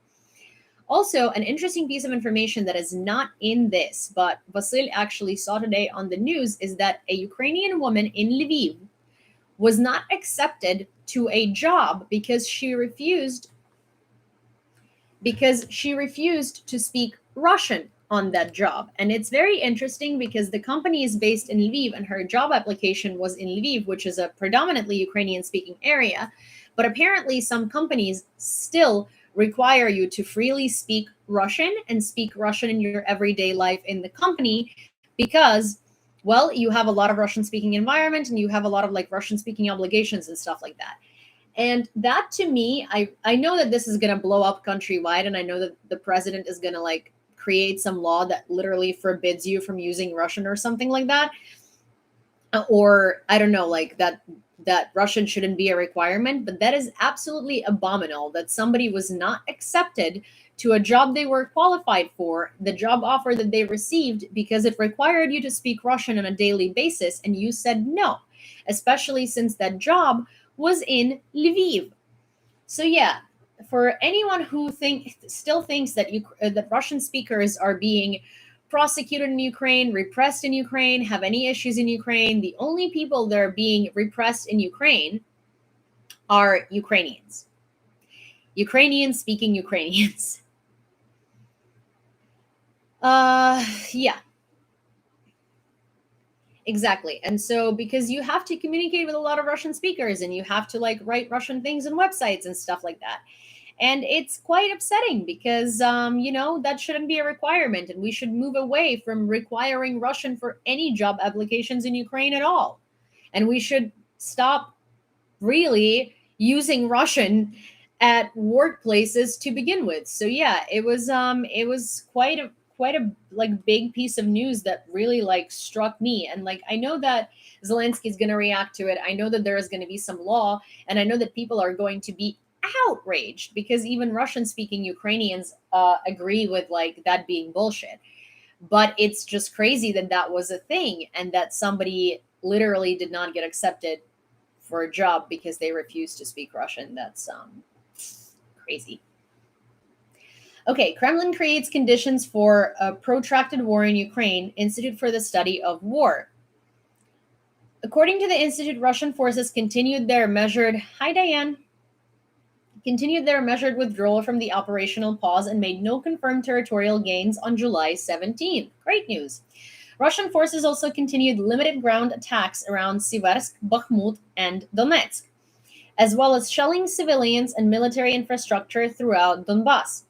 Also, an interesting piece of information that is not in this, but Vasil actually saw today on the news, is that a Ukrainian woman in Lviv was not accepted to a job because she refused to speak Russian on that job. And it's very interesting because the company is based in Lviv and her job application was in Lviv, which is a predominantly Ukrainian speaking area. But apparently some companies still require you to freely speak Russian and speak Russian in your everyday life in the company because, well, you have a lot of Russian speaking environment and you have a lot of like Russian speaking obligations and stuff like that. And that to me, I know that this is going to blow up countrywide, and I know that the president is going to like create some law that literally forbids you from using Russian or something like that. Or I don't know, like that Russian shouldn't be a requirement, but that is absolutely abominable that somebody was not accepted to a job they were qualified for, the job offer that they received, because it required you to speak Russian on a daily basis, and you said no, especially since that job was in Lviv. So yeah, for anyone who still thinks that that Russian speakers are being prosecuted in Ukraine, repressed in Ukraine, have any issues in Ukraine, the only people that are being repressed in Ukraine are Ukrainians. Ukrainian-speaking Ukrainians. Yeah. Exactly. And so because you have to communicate with a lot of Russian speakers and you have to like write Russian things on websites and stuff like that. And it's quite upsetting because, that shouldn't be a requirement. And we should move away from requiring Russian for any job applications in Ukraine at all. And we should stop really using Russian at workplaces to begin with. So yeah, it was quite a like big piece of news that really like struck me. And like I know that Zelensky's going to react to it. I know that there is going to be some law, and I know that people are going to be outraged because even Russian speaking Ukrainians agree with like that being bullshit. But it's just crazy that that was a thing and that somebody literally did not get accepted for a job because they refused to speak Russian. That's crazy. Okay, Kremlin creates conditions for a protracted war in Ukraine, Institute for the Study of War. According to the Institute, Russian forces continued their measured withdrawal from the operational pause and made no confirmed territorial gains on July 17th. Great news. Russian forces also continued limited ground attacks around Siversk, Bakhmut, and Donetsk, as well as shelling civilians and military infrastructure throughout Donbass.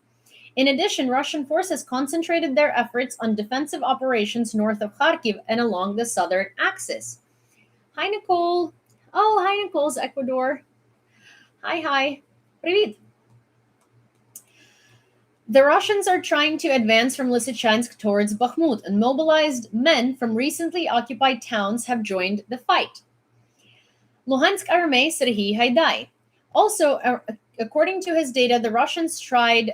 In addition, Russian forces concentrated their efforts on defensive operations north of Kharkiv and along the southern axis. Hi, Nicole. Oh, hi, Nicole's Ecuador. Hi. Привет. The Russians are trying to advance from Lysychansk towards Bakhmut, and mobilized men from recently occupied towns have joined the fight. Luhansk Armée Serhiy Haidai. Also, according to his data, the Russians tried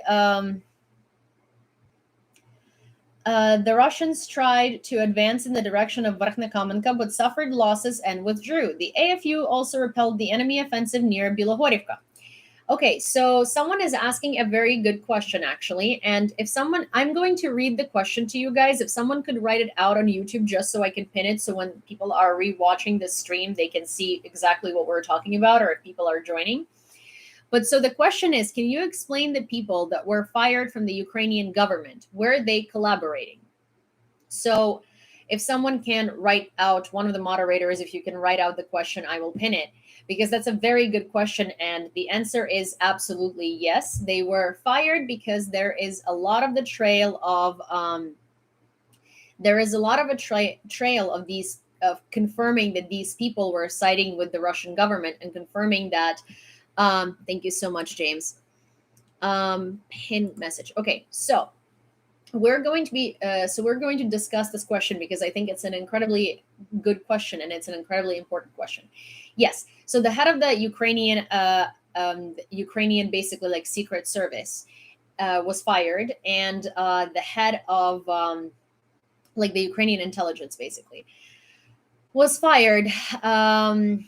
to advance in the direction of Verkhnekamenka, but suffered losses and withdrew. The AFU also repelled the enemy offensive near Bilohorivka. Okay, so someone is asking a very good question, actually. And I'm going to read the question to you guys. If someone could write it out on YouTube just so I can pin it, so when people are rewatching this stream, they can see exactly what we're talking about, or if people are joining. But so the question is, can you explain the people that were fired from the Ukrainian government? Were they collaborating? So if someone can write out, one of the moderators, if you can write out the question, I will pin it, because that's a very good question. And the answer is absolutely yes. They were fired because there is a lot of the trail of, trail of these, of confirming that these people were siding with the Russian government, and confirming that, thank you so much, James. Pin message. Okay, so we're going to discuss this question because I think it's an incredibly good question, and it's an incredibly important question. Yes, so the head of the Ukrainian basically like secret service was fired, and the head of like the Ukrainian intelligence basically was fired, and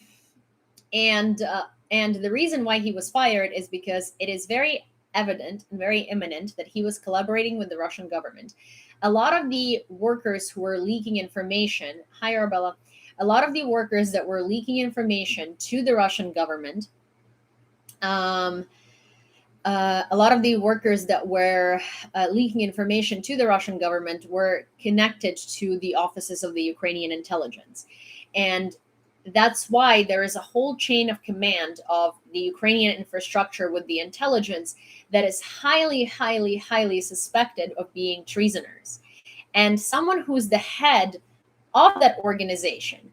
the reason why he was fired is because it is very evident and very imminent that he was collaborating with the Russian government. A lot of the workers who were leaking information, hi Arabella, a lot of the workers that were leaking information to the Russian government, a lot of the workers that were leaking information to the Russian government were connected to the offices of the Ukrainian intelligence. And that's why there is a whole chain of command of the Ukrainian infrastructure with the intelligence that is highly, highly, highly suspected of being treasoners. And someone who's the head of that organization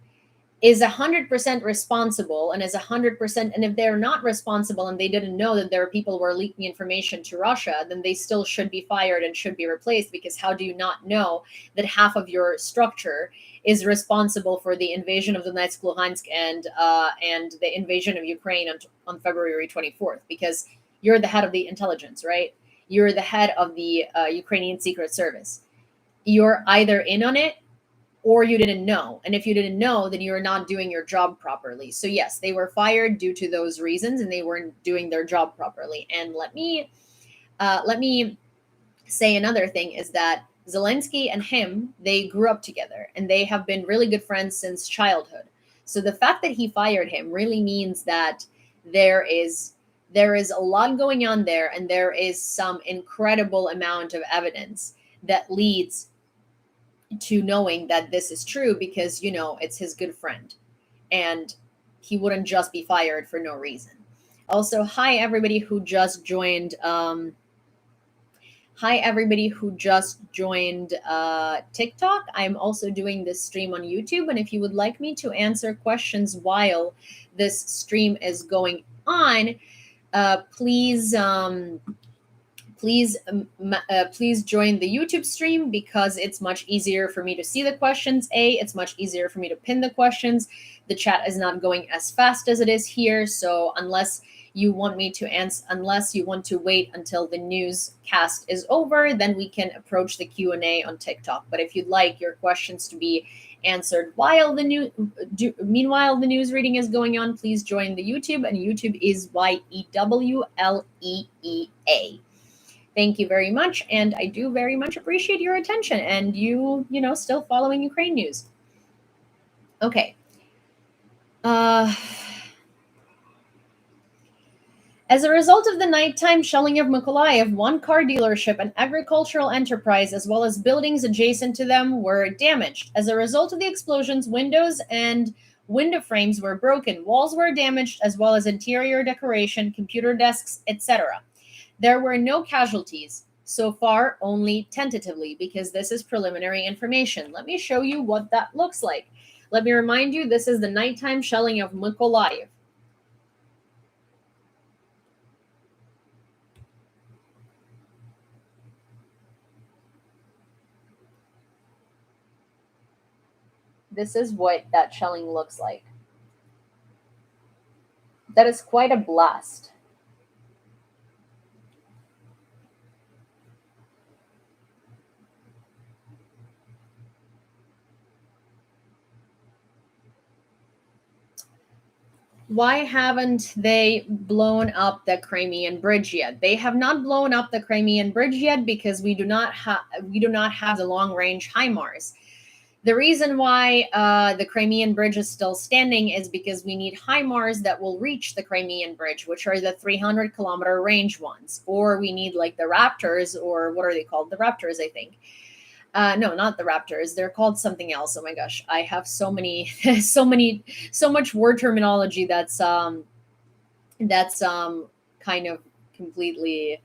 is 100% responsible, and is 100%, and if they're not responsible and they didn't know that there are people who are leaking information to Russia, then they still should be fired and should be replaced, because how do you not know that half of your structure is responsible for the invasion of Donetsk, Luhansk, and the invasion of Ukraine on February 24th? Because you're the head of the intelligence, right? You're the head of the Ukrainian Secret Service. You're either in on it or you didn't know. And if you didn't know, then you're not doing your job properly. So yes, they were fired due to those reasons, and they weren't doing their job properly. And let me say another thing is that Zelensky and him, they grew up together, and they have been really good friends since childhood. So the fact that he fired him really means that there is a lot going on there, and there is some incredible amount of evidence that leads to knowing that this is true, because it's his good friend, and he wouldn't just be fired for no reason. Also, hi everybody who just joined TikTok. I'm also doing this stream on YouTube, and if you would like me to answer questions while this stream is going on, please join the YouTube stream, because it's much easier for me to see the questions. It's much easier for me to pin the questions. The chat is not going as fast as it is here. So unless you want to wait until the newscast is over, then we can approach the Q&A on TikTok. But if you'd like your questions to be answered meanwhile the news reading is going on, please join the YouTube, and YouTube is YEWLEEA. Thank you very much, and I do very much appreciate your attention and you still following Ukraine news. Okay. As a result of the nighttime shelling of Mykolaiv, one car dealership, an agricultural enterprise, as well as buildings adjacent to them were damaged. As a result of the explosions, windows and window frames were broken, walls were damaged, as well as interior decoration, computer desks, etc. There were no casualties so far, only tentatively, because this is preliminary information. Let me show you what that looks like. Let me remind you, this is the nighttime shelling of Mykolaiv. This is what that shelling looks like. That is quite a blast. Why haven't they blown up the Crimean Bridge yet? They have not blown up the Crimean Bridge yet because we do not have the long-range HIMARS. The reason why the Crimean Bridge is still standing is because we need HIMARS that will reach the Crimean Bridge, which are the 300-kilometer range ones. Or we need like the Raptors, or what are they called? The Raptors, I think. No, not the Raptors. They're called something else. Oh my gosh, I have so many, so much word terminology that's kind of completely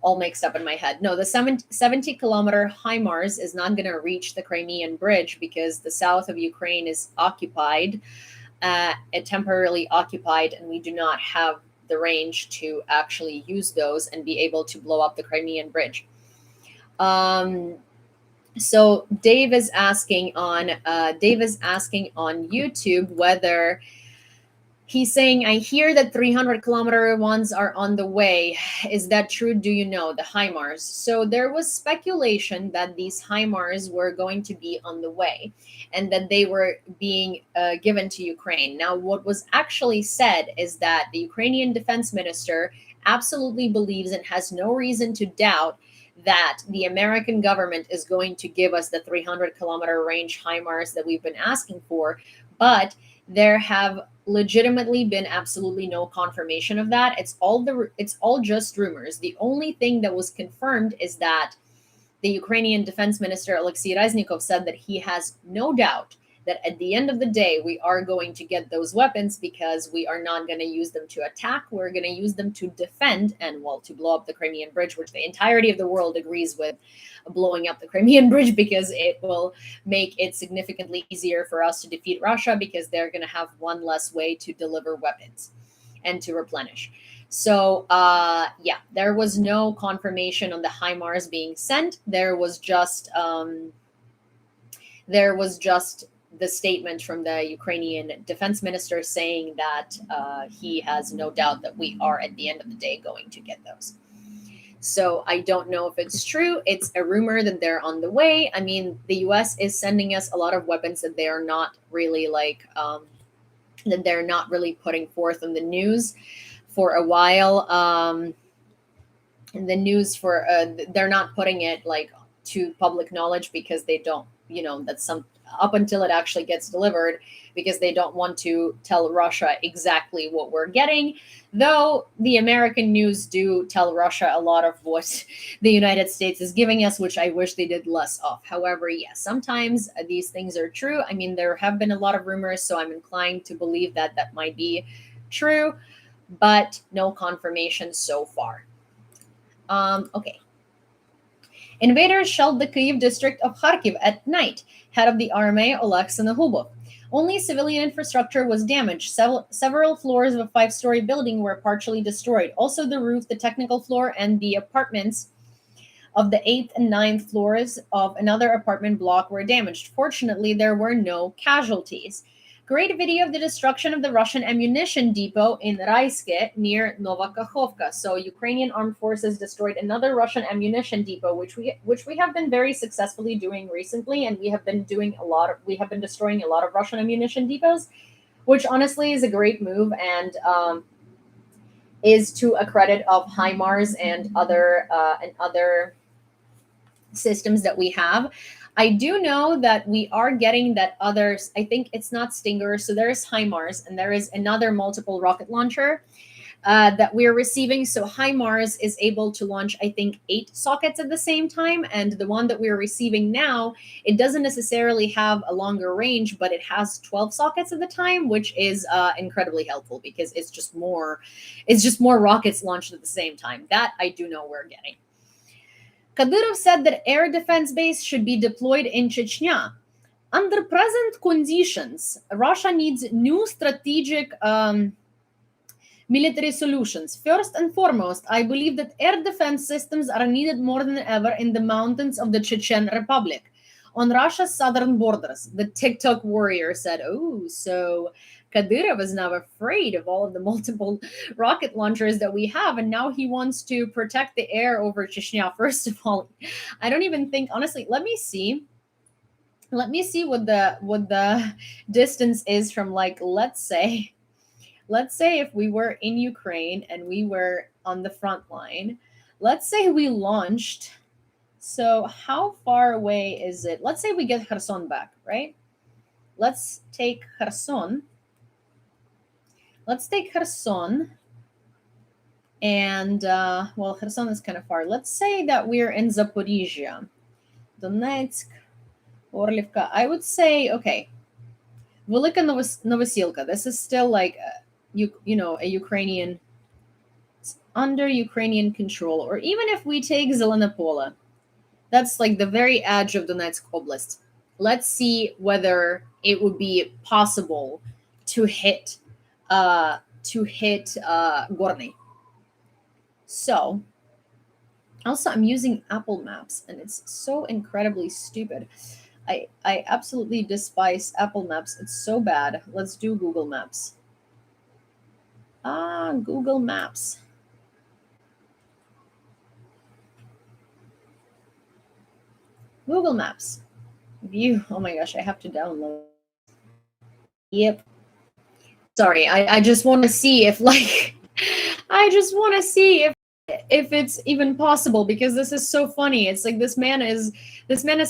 all mixed up in my head. No, the 70-kilometer HIMARS is not going to reach the Crimean Bridge because the south of Ukraine is occupied, temporarily occupied, and we do not have the range to actually use those and be able to blow up the Crimean Bridge. So Dave is asking on YouTube whether he's saying, I hear that 300-kilometer ones are on the way. Is that true? Do you know the HIMARS? So there was speculation that these HIMARS were going to be on the way and that they were being given to Ukraine. Now, what was actually said is that the Ukrainian defense minister absolutely believes and has no reason to doubt that the American government is going to give us the 300-kilometer range HIMARS that we've been asking for, but there have legitimately been absolutely no confirmation of that. It's all just rumors. The only thing that was confirmed is that the Ukrainian defense minister Alexei Reznikov said that he has no doubt that at the end of the day we are going to get those weapons because we are not going to use them to attack. We're going to use them to defend and, well, to blow up the Crimean Bridge, which the entirety of the world agrees with blowing up the Crimean Bridge because it will make it significantly easier for us to defeat Russia because they're going to have one less way to deliver weapons and to replenish. So, yeah, there was no confirmation on the HIMARS being sent. There was just the statement from the Ukrainian defense minister saying that he has no doubt that we are, at the end of the day, going to get those. So I don't know if it's true. It's a rumor that they're on the way. I mean, the US is sending us a lot of weapons that they are not really that they're not really putting forth in the news for a while. In the news for they're not putting it like to public knowledge because they don't, that's some up until it actually gets delivered, because they don't want to tell Russia exactly what we're getting. Though the American news do tell Russia a lot of what the United States is giving us, which I wish they did less of. However, yes, sometimes these things are true. I mean, there have been a lot of rumors, so I'm inclined to believe that that might be true, but no confirmation so far. Okay. Invaders shelled the Kyiv district of Kharkiv at night, head of the army Oleksiy Nahubov. Only civilian infrastructure was damaged. Several floors of a 5-story building were partially destroyed. Also, the roof, the technical floor, and the apartments of the 8th and 9th floors of another apartment block were damaged. Fortunately, there were no casualties. Great video of the destruction of the Russian ammunition depot in Raiske near Novokakhovka. So Ukrainian armed forces destroyed another Russian ammunition depot, which we have been very successfully doing recently, and we have been destroying a lot of Russian ammunition depots, which honestly is a great move and is to a credit of HIMARS and other systems that we have. I do know that we are getting that others, I think it's not Stinger, so there is HIMARS and there is another multiple rocket launcher that we're receiving. So HIMARS is able to launch, I think, 8 sockets at the same time, and the one that we're receiving now, it doesn't necessarily have a longer range, but it has 12 sockets at the time, which is incredibly helpful because it's just more rockets launched at the same time. That I do know we're getting. Kadyrov said that air defense base should be deployed in Chechnya. Under present conditions, Russia needs new strategic military solutions. First and foremost, I believe that air defense systems are needed more than ever in the mountains of the Chechen Republic, on Russia's southern borders. The TikTok warrior said, oh, so Kadyrov is now afraid of all of the multiple rocket launchers that we have, and now he wants to protect the air over Chechnya. First of all, I don't even think, honestly, let me see what the distance is from, like, let's say if we were in Ukraine and we were on the front line, let's say we launched So how far away is it? Let's say we get Kherson back, right? Let's take Kherson. Let's take Kherson. And, well, Kherson is kind of far. Let's say that we're in Zaporizhia, Donetsk, Orlivka. I would say, okay, Velika Novosilka. This is still like, a Ukrainian, it's under Ukrainian control. Or even if we take Zelenopola, that's like the very edge of Donetsk Oblast. Let's see whether it would be possible to hit Gorny. So also I'm using Apple Maps and it's so incredibly stupid. I absolutely despise Apple Maps. It's so bad. Let's do Google Maps. Google Maps. Google Maps. View. Oh my gosh, I have to download. Yep. Sorry, I just want to see if like I just want to see if it's even possible, because this is so funny. It's like this man is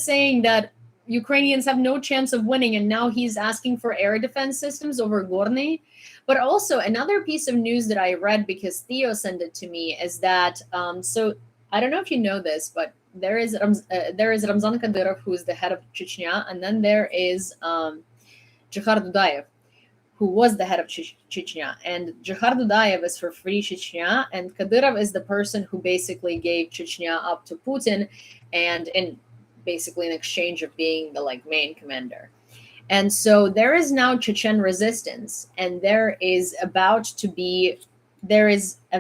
saying that Ukrainians have no chance of winning, and now he's asking for air defense systems over Gorny. But also another piece of news that I read because Theo sent it to me is that so I don't know if you know this, but there is Ramzan Kadyrov, who is the head of Chechnya, and then there is Jihar Dudayev, who was the head of Chechnya. And Jihar Dudayev is for Free Chechnya, and Kadyrov is the person who basically gave Chechnya up to Putin, and in basically in exchange of being the like main commander. And so there is now Chechen resistance, and there is a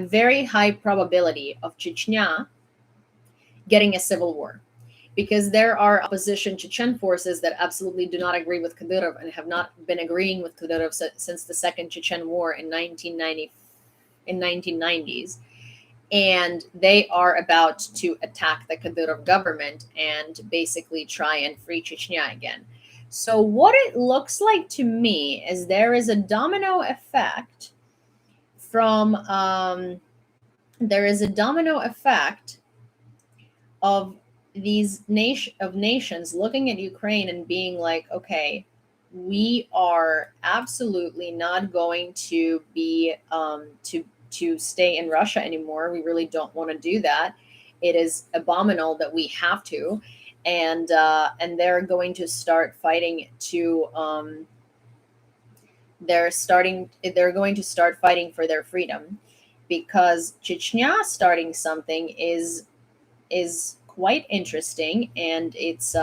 very high probability of Chechnya getting a civil war, because there are opposition Chechen forces that absolutely do not agree with Kadyrov and have not been agreeing with Kadyrov since the Second Chechen War in 1990s. And they are about to attack the Kadyrov government and basically try and free Chechnya again. So what it looks like to me is there is a domino effect from of these nations looking at Ukraine and being like, okay, we are absolutely not going to be to stay in Russia anymore. We really don't want to do that. It is abominable that we have to, and they're going to start fighting to they're going to start fighting for their freedom, because Chechnya starting something is quite interesting, and it's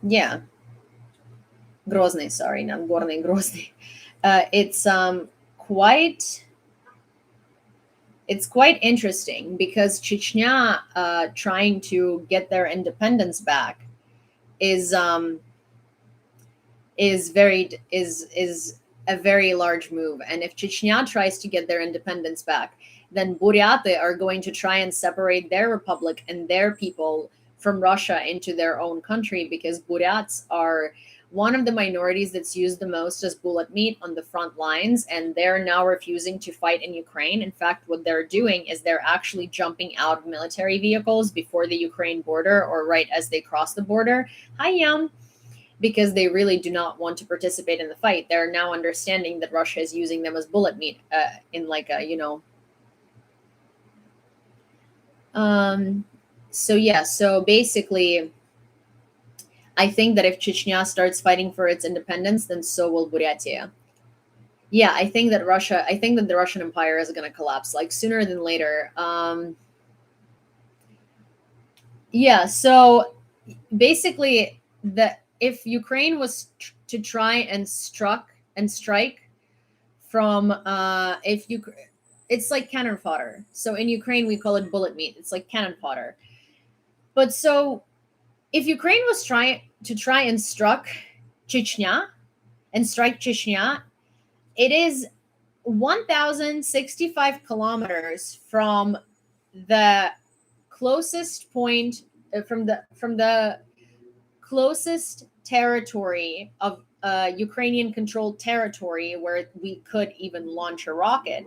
yeah, Grozny, sorry, not Gorny, Grozny. It's quite interesting, because Chechnya trying to get their independence back is a very large move. And if Chechnya tries to get their independence back, then Buryаты are going to try and separate their republic and their people from Russia into their own country, because Buryats are one of the minorities that's used the most as bullet meat on the front lines, and they're now refusing to fight in Ukraine. In fact, what they're doing is they're actually jumping out of military vehicles before the Ukraine border, or right as they cross the border. Hi, Yum. Because they really do not want to participate in the fight. They're now understanding that Russia is using them as bullet meat in like a, so basically, I think that if Chechnya starts fighting for its independence, then so will Buryatia. Yeah, I think that the Russian Empire is going to collapse, like sooner than later. Yeah, so basically, if Ukraine was to try and strike from it's like cannon fodder. So in Ukraine we call it bullet meat. It's like cannon fodder. But so if Ukraine was try and strike Chechnya, it is 1,065 kilometers from the closest point from the closest territory of Ukrainian-controlled territory where we could even launch a rocket.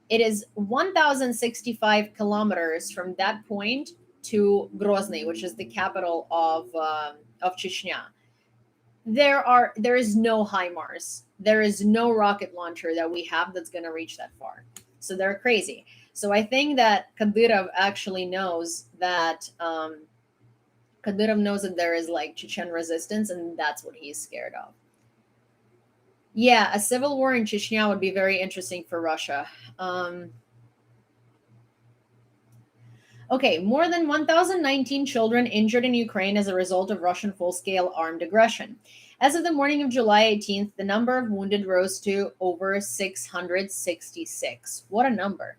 It is 1,065 kilometers from that point to Grozny, which is the capital of Chechnya. There is no HIMARS. There is no rocket launcher that we have that's going to reach that far. So they're crazy. So I think that Kadyrov actually knows that Kadyrov knows that there is like Chechen resistance, and that's what he's scared of. Yeah, a civil war in Chechnya would be very interesting for Russia. Okay, more than 1,019 children injured in Ukraine as a result of Russian full-scale armed aggression. As of the morning of July 18th, the number of wounded rose to over 666. What a number.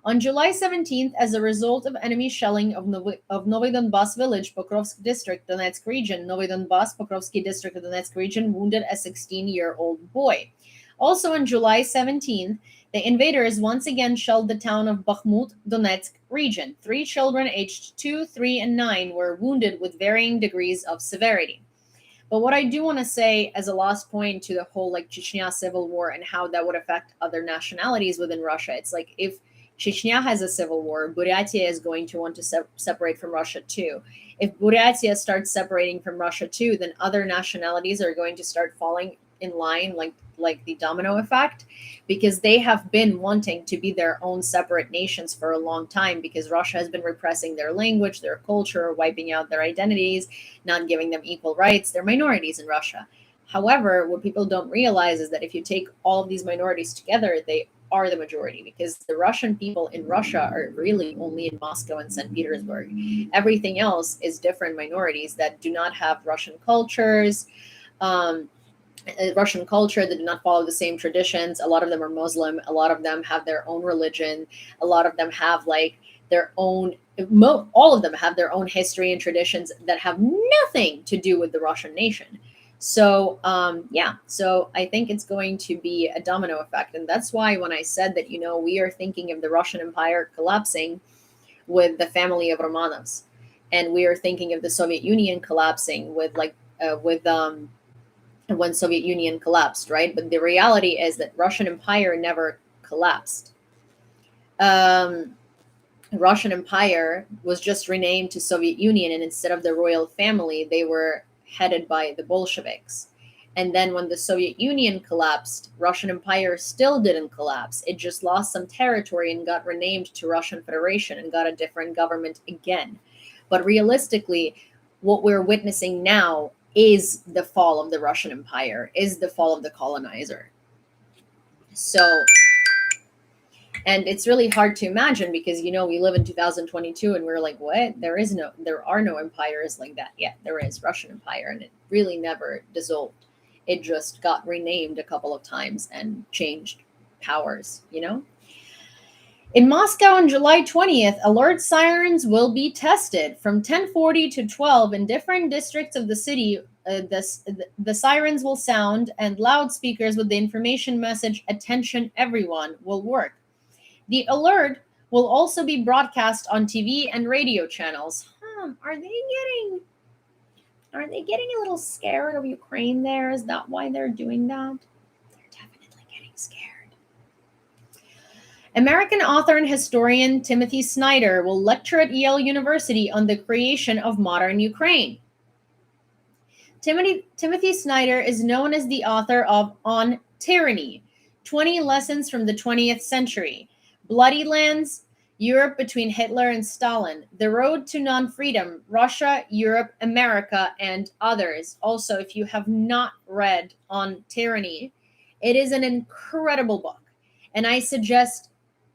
On July 17th, as a result of enemy shelling of Novy Donbass village, Pokrovsk district, Donetsk region, Novy Donbass, Pokrovsky district of Donetsk region, wounded a 16-year-old boy. Also on July 17th, the invaders once again shelled the town of Bakhmut, Donetsk region. 3 children aged 2, 3, and 9 were wounded with varying degrees of severity. But what I do want to say as a last point to the whole like Chechnya civil war and how that would affect other nationalities within Russia, it's like if Chechnya has a civil war, Buryatia is going to want to separate from Russia too. If Buryatia starts separating from Russia too, then other nationalities are going to start falling in line like the domino effect, because they have been wanting to be their own separate nations for a long time, because Russia has been repressing their language, their culture, wiping out their identities, not giving them equal rights. They're minorities in Russia. However, what people don't realize is that if you take all of these minorities together, they are the majority, because the Russian people in Russia are really only in Moscow and St. Petersburg. Everything else is different minorities that do not have Russian cultures, Russian culture, that do not follow the same traditions. A lot of them are Muslim. A lot of them have their own religion. A lot of them have like their own, all of them have their own history and traditions that have nothing to do with the Russian nation. So so I think it's going to be a domino effect. And that's why when I said that, we are thinking of the Russian Empire collapsing with the family of Romanovs, and we are thinking of the Soviet Union collapsing with when Soviet Union collapsed, right? But the reality is that Russian Empire never collapsed. Russian Empire was just renamed to Soviet Union, and instead of the royal family, they were headed by the Bolsheviks. And then when the Soviet Union collapsed, Russian Empire still didn't collapse. It just lost some territory and got renamed to Russian Federation and got a different government again. But realistically, what we're witnessing now is the fall of the Russian Empire, is the fall of the colonizer. So, and it's really hard to imagine because, we live in 2022 and we're like, what? There are no empires like that. Yeah, there is Russian Empire, and it really never dissolved. It just got renamed a couple of times and changed powers, In Moscow on July 20th, alert sirens will be tested from 10:40 to 12 in different districts of the city. The sirens will sound, and loudspeakers with the information message, "Attention everyone," will work. The alert will also be broadcast on TV and radio channels. Are they getting a little scared of Ukraine there? Is that why they're doing that? They're definitely getting scared. American author and historian Timothy Snyder will lecture at Yale University on the creation of modern Ukraine. Timothy Snyder is known as the author of On Tyranny, 20 Lessons from the 20th Century, Bloody Lands, Europe Between Hitler and Stalin, The Road to Non-Freedom, Russia, Europe, America, and others. Also, if you have not read On Tyranny, it is an incredible book. And I suggest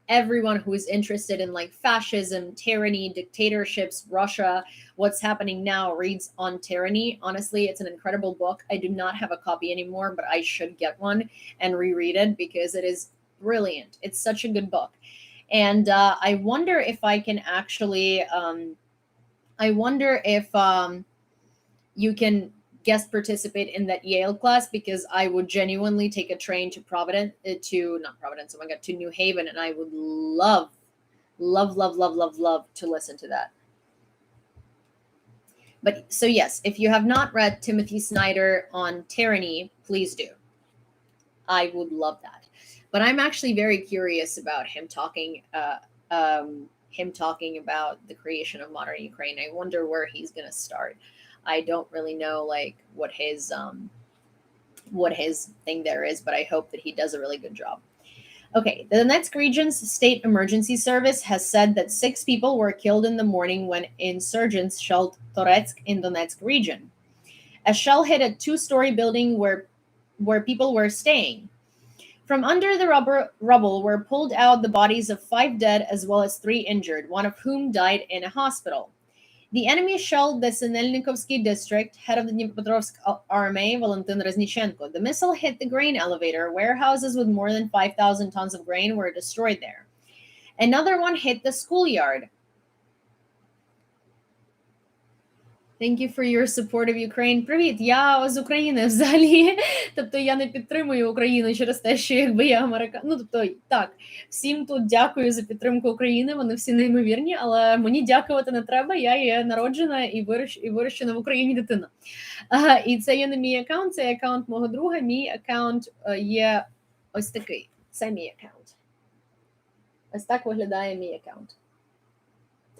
everyone who is interested in like fascism, tyranny, dictatorships, Russia, what's happening now, reads On Tyranny. Honestly, it's an incredible book. I do not have a copy anymore, but I should get one and reread it because it is brilliant. It's such a good book. And I wonder if I can actually, you can guest participate in that Yale class, because I would genuinely take a train to to New Haven, and I would love to listen to that. But so yes, if you have not read Timothy Snyder On Tyranny, please do. I would love that. But I'm actually very curious about him talking about the creation of modern Ukraine. I wonder where he's gonna start. I don't really know like what his thing there is, but I hope that he does a really good job. Okay, the Donetsk region's state emergency service has said that 6 people were killed in the morning when insurgents shelled Toretsk in Donetsk region. A shell hit a 2-story building where people were staying. From under the rubble were pulled out the bodies of 5 dead as well as 3 injured, one of whom died in a hospital. The enemy shelled the Sinelnikovsky district. Head of the Dnipropetrovsk army, Valentin Reznichenko. The missile hit the grain elevator. Warehouses with more than 5,000 tons of grain were destroyed there. Another one hit the schoolyard. Thank you for your support of Ukraine. Привіт, я з України взагалі. Тобто я не підтримую Україну через те, що якби я американка. Ну, тобто, так, всім тут дякую за підтримку України, вони всі неймовірні, але мені дякувати не треба, я є народжена і вирощена в Україні дитина. І це є не мій аккаунт, це аккаунт мого друга, мій аккаунт є ось такий. Це мій аккаунт. Ось так виглядає мій аккаунт.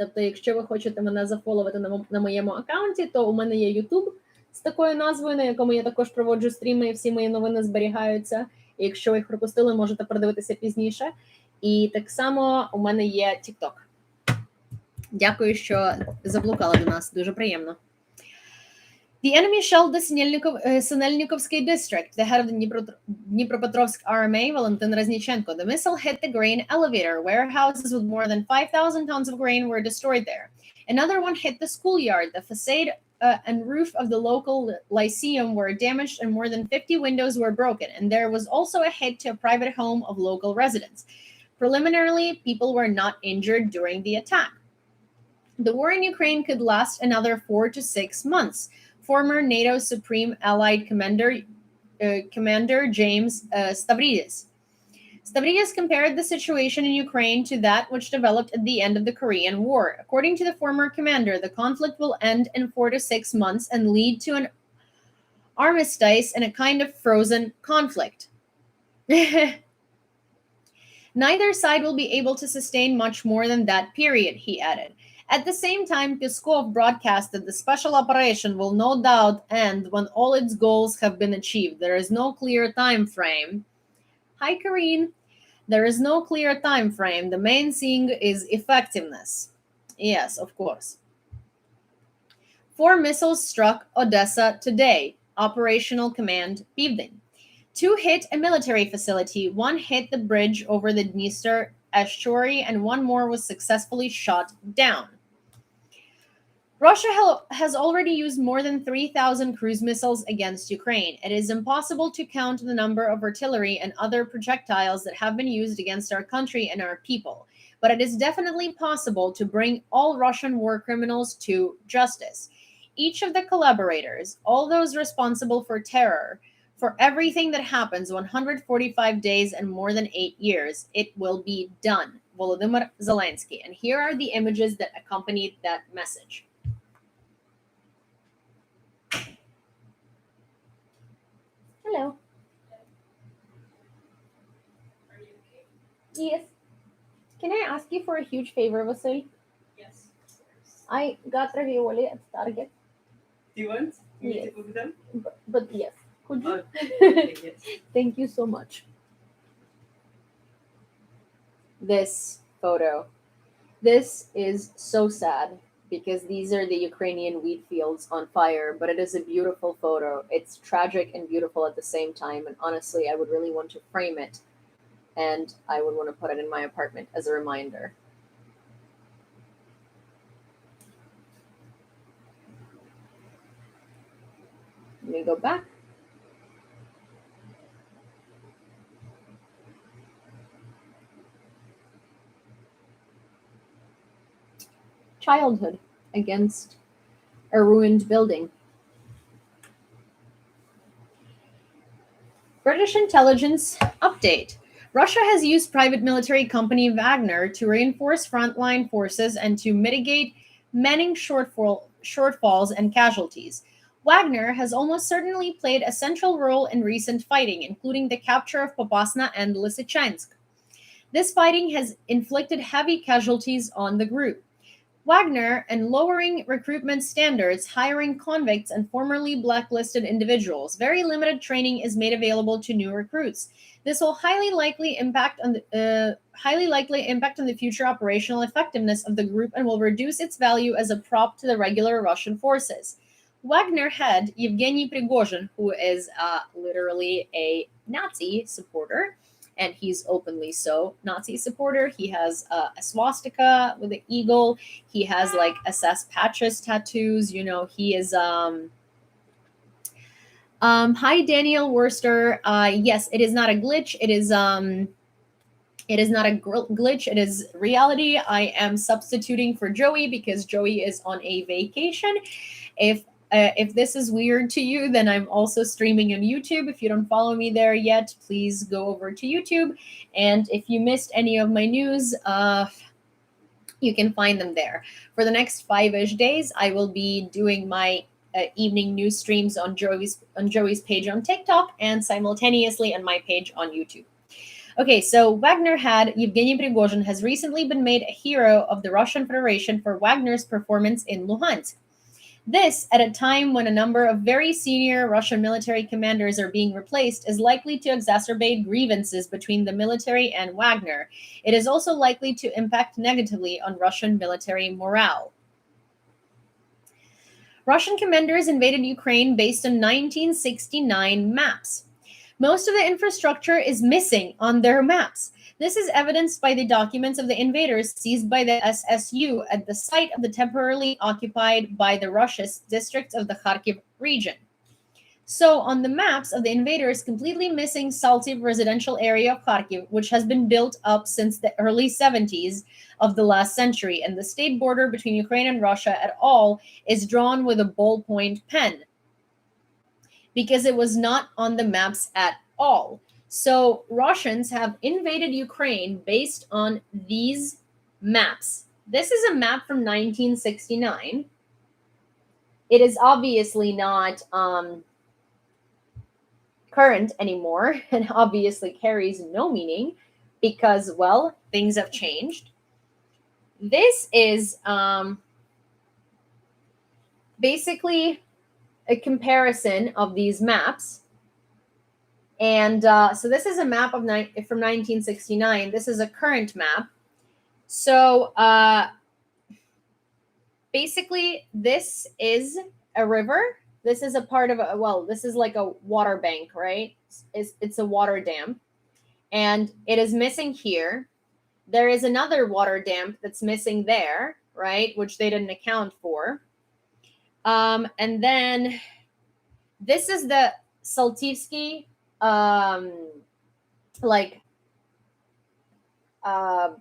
Тобто, якщо ви хочете мене зафоловити на моєму аккаунті, то у мене є YouTube з такою назвою, на якому я також проводжу стріми, і всі мої новини зберігаються. І якщо ви їх пропустили, можете передивитися пізніше. І так само у мене є TikTok. Дякую, що заблукали до нас. Дуже приємно. The enemy shelled the Sinelnikovsky district. The head of the Dnipropetrovsk army, Valentin Reznichenko. The missile hit the grain elevator. Warehouses with more than 5,000 tons of grain were destroyed there. Another one hit the schoolyard. The facade and roof of the local lyceum were damaged and more than 50 windows were broken. And there was also a hit to a private home of local residents. Preliminarily, people were not injured during the attack. The war in Ukraine could last another 4 to 6 months. Former NATO Supreme Allied Commander James Stavridis. Stavridis compared the situation in Ukraine to that which developed at the end of the Korean War. According to the former commander, the conflict will end in 4 to 6 months and lead to an armistice and a kind of frozen conflict. Neither side will be able to sustain much more than that period, he added. At the same time, Peskov broadcast that the special operation will no doubt end when all its goals have been achieved. There is no clear time frame. Hi, Karine. There is no clear time frame. The main thing is effectiveness. Yes, of course. 4 missiles struck Odessa today. Operational Command Bild. 2 hit a military facility. 1 hit the bridge over the Dniester estuary, and 1 more was successfully shot down. Russia has already used more than 3,000 cruise missiles against Ukraine. It is impossible to count the number of artillery and other projectiles that have been used against our country and our people. But it is definitely possible to bring all Russian war criminals to justice. Each of the collaborators, all those responsible for terror, for everything that happens 145 days and more than 8 years, it will be done. Volodymyr Zelensky. And here are the images that accompanied that message. Hello. Are you okay? Yes. Can I ask you for a huge favor, Vasil? Yes, of course. I got ravioli at Target. Do you want me Yes. to cook them? But yes. Could you? Okay, yes. Thank you so much. This photo. This is so sad because these are the Ukrainian wheat fields on fire, but it is a beautiful photo. It's tragic and beautiful at the same time. And honestly, I would really want to frame it and I would want to put it in my apartment as a reminder. Let me go back. Childhood against a ruined building. British intelligence update. Russia has used private military company Wagner to reinforce frontline forces and to mitigate manning shortfalls and casualties. Wagner has almost certainly played a central role in recent fighting, including the capture of Popasna and Lysychansk. This fighting has inflicted heavy casualties on the group. Wagner and lowering recruitment standards, hiring convicts and formerly blacklisted individuals. Very limited training is made available to new recruits. This will highly likely impact on the future operational effectiveness of the group and will reduce its value as a prop to the regular Russian forces. Wagner head Yevgeny Prigozhin, who is literally a Nazi supporter, and he's openly so Nazi supporter. He has a swastika with an eagle. He has like SS patches tattoos. You know, he is hi Daniel Worster. Yes, it is not a glitch. It is not a glitch. It is reality. I am substituting for Joey because Joey is on a vacation. If this is weird to you, then I'm also streaming on YouTube. If you don't follow me there yet, please go over to YouTube. And if you missed any of my news, you can find them there. For the next 5-ish days, I will be doing my evening news streams on Joey's page on TikTok and simultaneously on my page on YouTube. Okay, so Wagner head Yevgeny Prigozhin has recently been made a hero of the Russian Federation for Wagner's performance in Luhansk. This, at a time when a number of very senior Russian military commanders are being replaced, is likely to exacerbate grievances between the military and Wagner. It is also likely to impact negatively on Russian military morale. Russian commanders invaded Ukraine based on 1969 maps. Most of the infrastructure is missing on their maps. This is evidenced by the documents of the invaders seized by the SSU at the site of the temporarily occupied by the Russians districts of the Kharkiv region. So on the maps of the invaders, completely missing Saltiv residential area of Kharkiv, which has been built up since the early 70s of the last century, and the state border between Ukraine and Russia at all is drawn with a ballpoint pen because it was not on the maps at all. So Russians have invaded Ukraine based on these maps. This is a map from 1969. It is obviously not current anymore and obviously carries no meaning because, well, things have changed. This is basically a comparison of these maps. And so this is a map from 1969. This is a current map. So basically, this is a river. This is a part of this is like a water bank, right? It's a water dam. And it is missing here. There is another water dam that's missing there, right? Which they didn't account for. And then this is the Saltivsky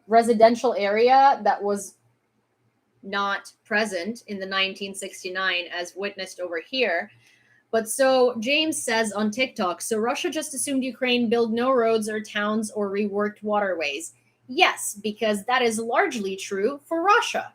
residential area that was not present in the 1969 as witnessed over here. But so James says on TikTok, so Russia just assumed Ukraine built no roads or towns or reworked waterways. Yes, because that is largely true for Russia.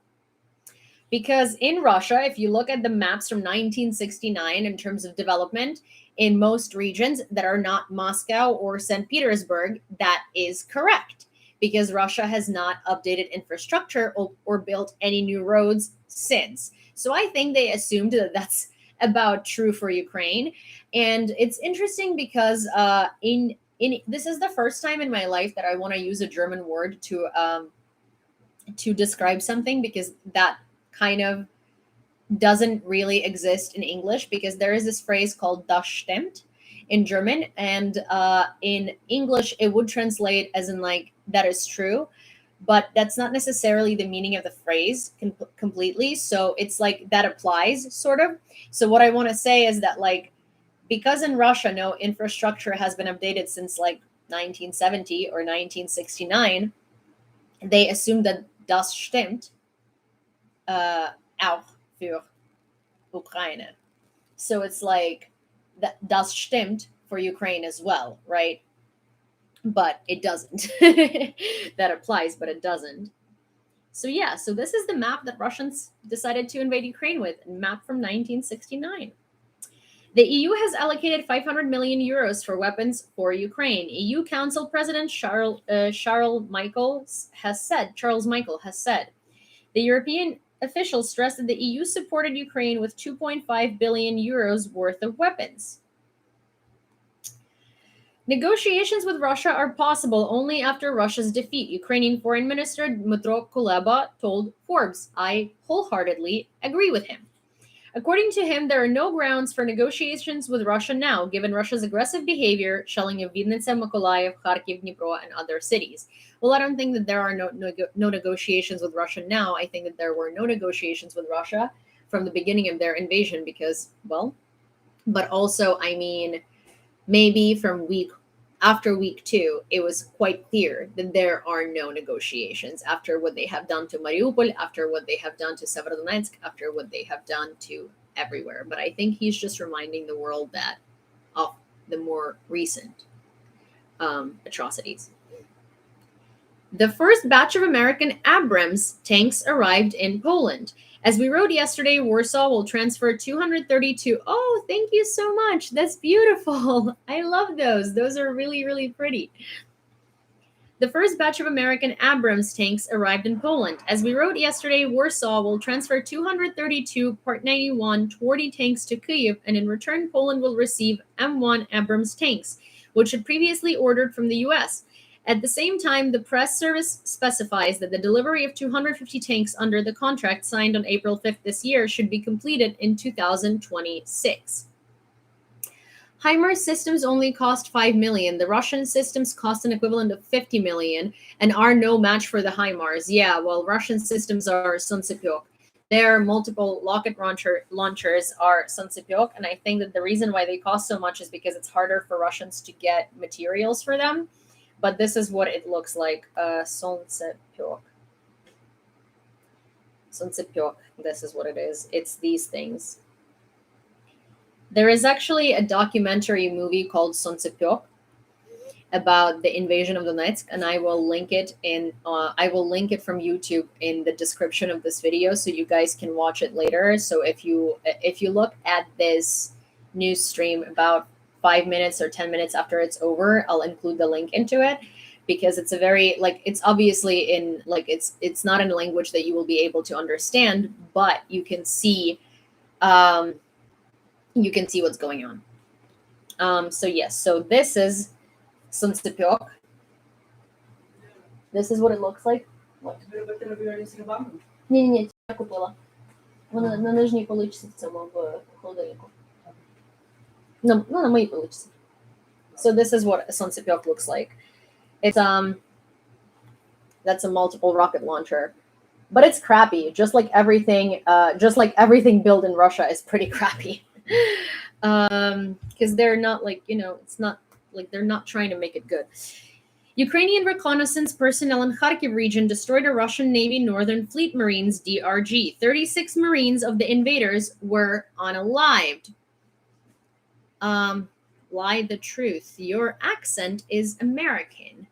Because in Russia, if you look at the maps from 1969 in terms of development, in most regions that are not Moscow or St. Petersburg, that is correct. Because Russia has not updated infrastructure or built any new roads since. So I think they assumed that that's about true for Ukraine. And it's interesting because this is the first time in my life that I want to use a German word to describe something, because that kind of doesn't really exist in English, because there is this phrase called das stimmt in German, and in English it would translate as in like that is true, but that's not necessarily the meaning of the phrase completely. So it's like that applies sort of. So what I want to say is that, like, because in Russia no infrastructure has been updated since like 1970 or 1969, they assumed that das stimmt auch für Ukraine. So it's like das stimmt for Ukraine as well, right? But it doesn't. That applies, but it doesn't. So yeah, so this is the map that Russians decided to invade Ukraine with, a map from 1969. The EU has allocated 500 million euros for weapons for Ukraine. EU Council President Charles Michael has said, the European officials stressed that the EU supported Ukraine with 2.5 billion euros worth of weapons. Negotiations with Russia are possible only after Russia's defeat, Ukrainian Foreign Minister Dmytro Kuleba told Forbes. I wholeheartedly agree with him. According to him, there are no grounds for negotiations with Russia now, given Russia's aggressive behavior, shelling of Vinnytsia, Mykolaiv, Kharkiv, Dnipro, and other cities. Well, I don't think that there are no negotiations with Russia now. I think that there were no negotiations with Russia from the beginning of their invasion because, well, but also, I mean, maybe from after week 2, it was quite clear that there are no negotiations after what they have done to Mariupol, after what they have done to Severodonetsk, after what they have done to everywhere. But I think he's just reminding the world that of the more recent atrocities. The first batch of American Abrams tanks arrived in Poland. As we wrote yesterday, Warsaw will transfer 232. Oh, thank you so much. That's beautiful. I love those. Those are really, really pretty. The first batch of American Abrams tanks arrived in Poland. As we wrote yesterday, Warsaw will transfer 232 Part 91 Twardy tanks to Kyiv, and in return, Poland will receive M1 Abrams tanks, which it previously ordered from the US. At the same time, the press service specifies that the delivery of 250 tanks under the contract signed on April 5th this year should be completed in 2026. HIMARS systems only cost 5 million. The Russian systems cost an equivalent of 50 million and are no match for the HIMARS. Yeah, well, Russian systems are Suntsepyok. Their multiple rocket launchers are Suntsepyok, and I think that the reason why they cost so much is because it's harder for Russians to get materials for them. But this is what it looks like. Suntsepyok. Suntsepyok. This is what it is. It's these things. There is actually a documentary movie called Suntsepyok about the invasion of Donetsk, and I will link it in. I will link it from YouTube in the description of this video, so you guys can watch it later. So if you look at this news stream about 5 minutes or 10 minutes after it's over, I'll include the link into it because it's a very it's obviously in it's not in a language that you will be able to understand, but you can see what's going on. So yes, so this is Suntsepyok. This is what it looks like. Ні, я купила. Вона на нижній поличці в цьому в холодильнику. No, на моїй поличці. So this is what a Suntsepyok looks like. It's that's a multiple rocket launcher, but it's crappy. Just like everything built in Russia is pretty crappy. Because they're not it's not like they're not trying to make it good. Ukrainian reconnaissance personnel in Kharkiv region destroyed a Russian Navy Northern Fleet Marines DRG. 36 Marines of the invaders were unalived. Lie the truth. Your accent is American.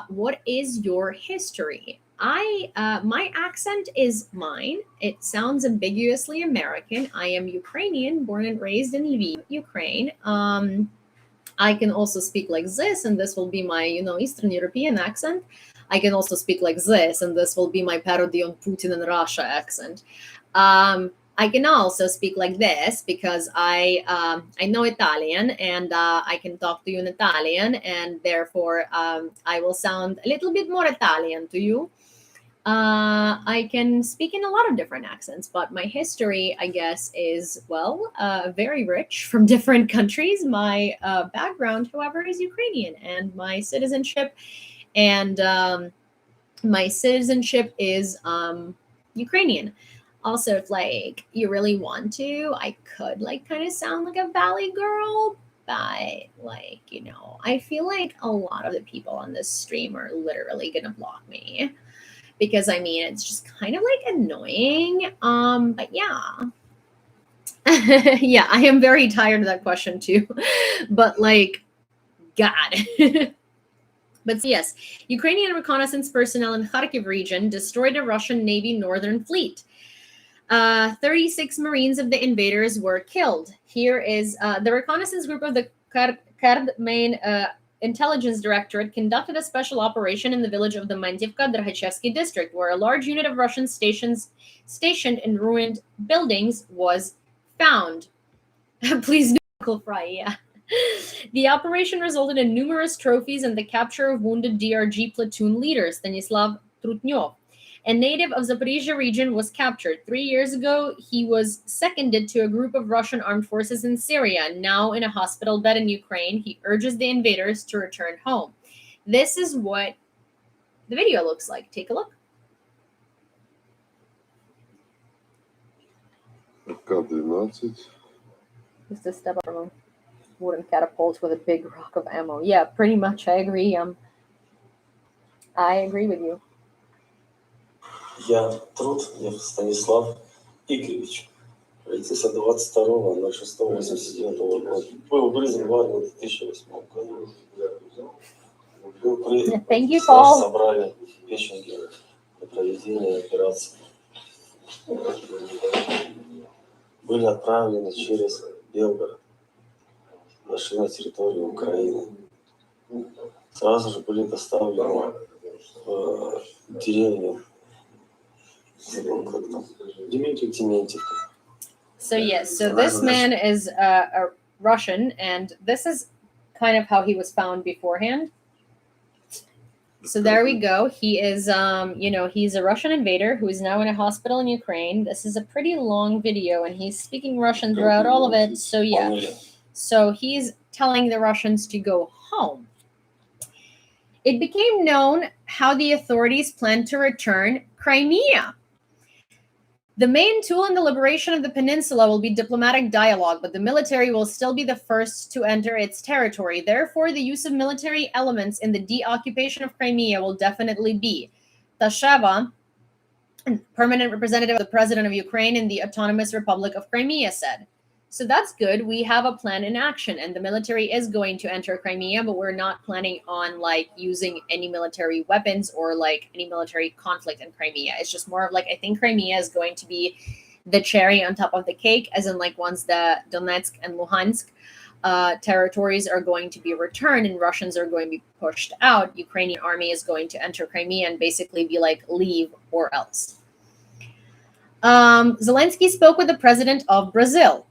What is your history? My accent is mine. It sounds ambiguously American. I am Ukrainian, born and raised in Lviv, Ukraine. I can also speak like this, and this will be my, Eastern European accent. I can also speak like this, and this will be my parody on Putin and Russia accent. I can also speak like this because I know Italian, and I can talk to you in Italian, and therefore I will sound a little bit more Italian to you. I can speak in a lot of different accents, but my history, I guess, is, very rich from different countries. My background, however, is Ukrainian, and my citizenship is Ukrainian. Also, if you really want to, I could kind of sound like a valley girl, but I feel like a lot of the people on this stream are literally gonna block me because it's just kind of annoying. But yeah. Yeah, I am very tired of that question too. But God. But yes, Ukrainian reconnaissance personnel in Kharkiv region destroyed a Russian Navy Northern Fleet. 36 Marines of the invaders were killed. Here is the reconnaissance group of the Kurd main intelligence directorate conducted a special operation in the village of the Mantivka-Drhachevsky district, where a large unit of Russian stationed in ruined buildings was found. Please no, Uncle Fry, yeah. The operation resulted in numerous trophies and the capture of wounded DRG platoon leader Stanislav Trutnyov. A native of Zaporizhia region was captured. 3 years ago, he was seconded to a group of Russian armed forces in Syria. Now in a hospital bed in Ukraine, he urges the invaders to return home. This is what the video looks like. Take a look. АК-12. Just a step up from a wooden catapult with a big rock of ammo. Yeah, pretty much. I agree. I agree with you. Я Трутнев Станислав Игоревич. Родился 22.06.89 года. Был призван в армию в 2008 году. Был Thank you, нас Paul. собрали в Печенге для проведения операции. Были отправлены через Белгород. Дошли на территорию Украины. Сразу же были доставлены в деревню. Дементьевка. So yes, so this man is a Russian, and this is kind of how he was found beforehand. So there we go. He is, he's a Russian invader who is now in a hospital in Ukraine. This is a pretty long video, and he's speaking Russian throughout all of it. So yeah, so he's telling the Russians to go home. It became known how the authorities plan to return Crimea. The main tool in the liberation of the peninsula will be diplomatic dialogue, but the military will still be the first to enter its territory. Therefore, the use of military elements in the deoccupation of Crimea will definitely be. Tasheva, permanent representative of the president of Ukraine in the Autonomous Republic of Crimea, said. So that's good. We have a plan in action, and the military is going to enter Crimea, but we're not planning on using any military weapons or any military conflict in Crimea. It's just more of I think Crimea is going to be the cherry on top of the cake, as in once the Donetsk and Luhansk territories are going to be returned and Russians are going to be pushed out, Ukrainian army is going to enter Crimea and basically be leave or else. Zelensky spoke with the president of Brazil.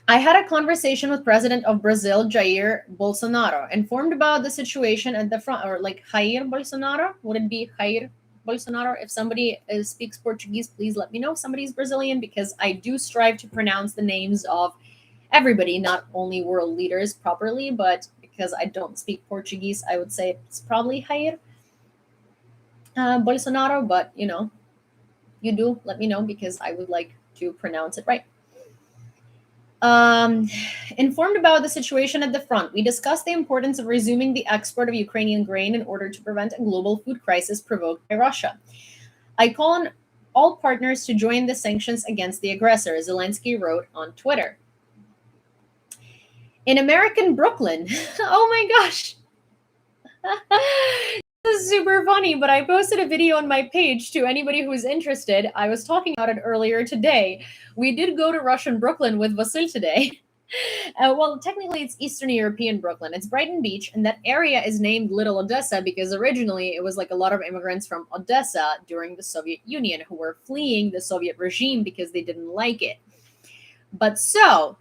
I had a conversation with President of Brazil, Jair Bolsonaro, informed about the situation at the front, or Jair Bolsonaro. Would it be Jair Bolsonaro? If somebody speaks Portuguese, please let me know. Somebody's Brazilian, because I do strive to pronounce the names of everybody, not only world leaders, properly, but because I don't speak Portuguese, I would say it's probably Jair Bolsonaro, but you do let me know, because I would like to pronounce it right. Informed about the situation at the front, we discussed the importance of resuming the export of Ukrainian grain in order to prevent a global food crisis provoked by Russia. I call on all partners to join the sanctions against the aggressor, Zelensky wrote on Twitter. In American Brooklyn, oh my gosh, this is super funny, but I posted a video on my page to anybody who's interested. I was talking about it earlier today. We did go to Russian Brooklyn with Vasil today. Well, technically it's Eastern European Brooklyn. It's Brighton Beach, and that area is named Little Odessa because originally it was a lot of immigrants from Odessa during the Soviet Union who were fleeing the Soviet regime because they didn't like it. But so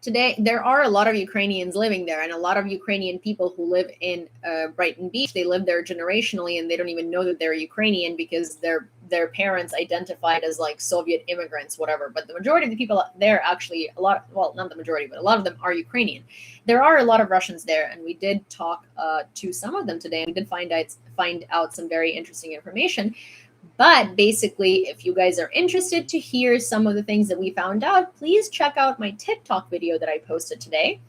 today, there are a lot of Ukrainians living there, and a lot of Ukrainian people who live in Brighton Beach. They live there generationally, and they don't even know that they're Ukrainian because their parents identified as Soviet immigrants, whatever. But the majority of the people there actually, not the majority, but a lot of them are Ukrainian. There are a lot of Russians there, and we did talk to some of them today, and we did find out some very interesting information. But basically, if you guys are interested to hear some of the things that we found out, please check out my TikTok video that I posted today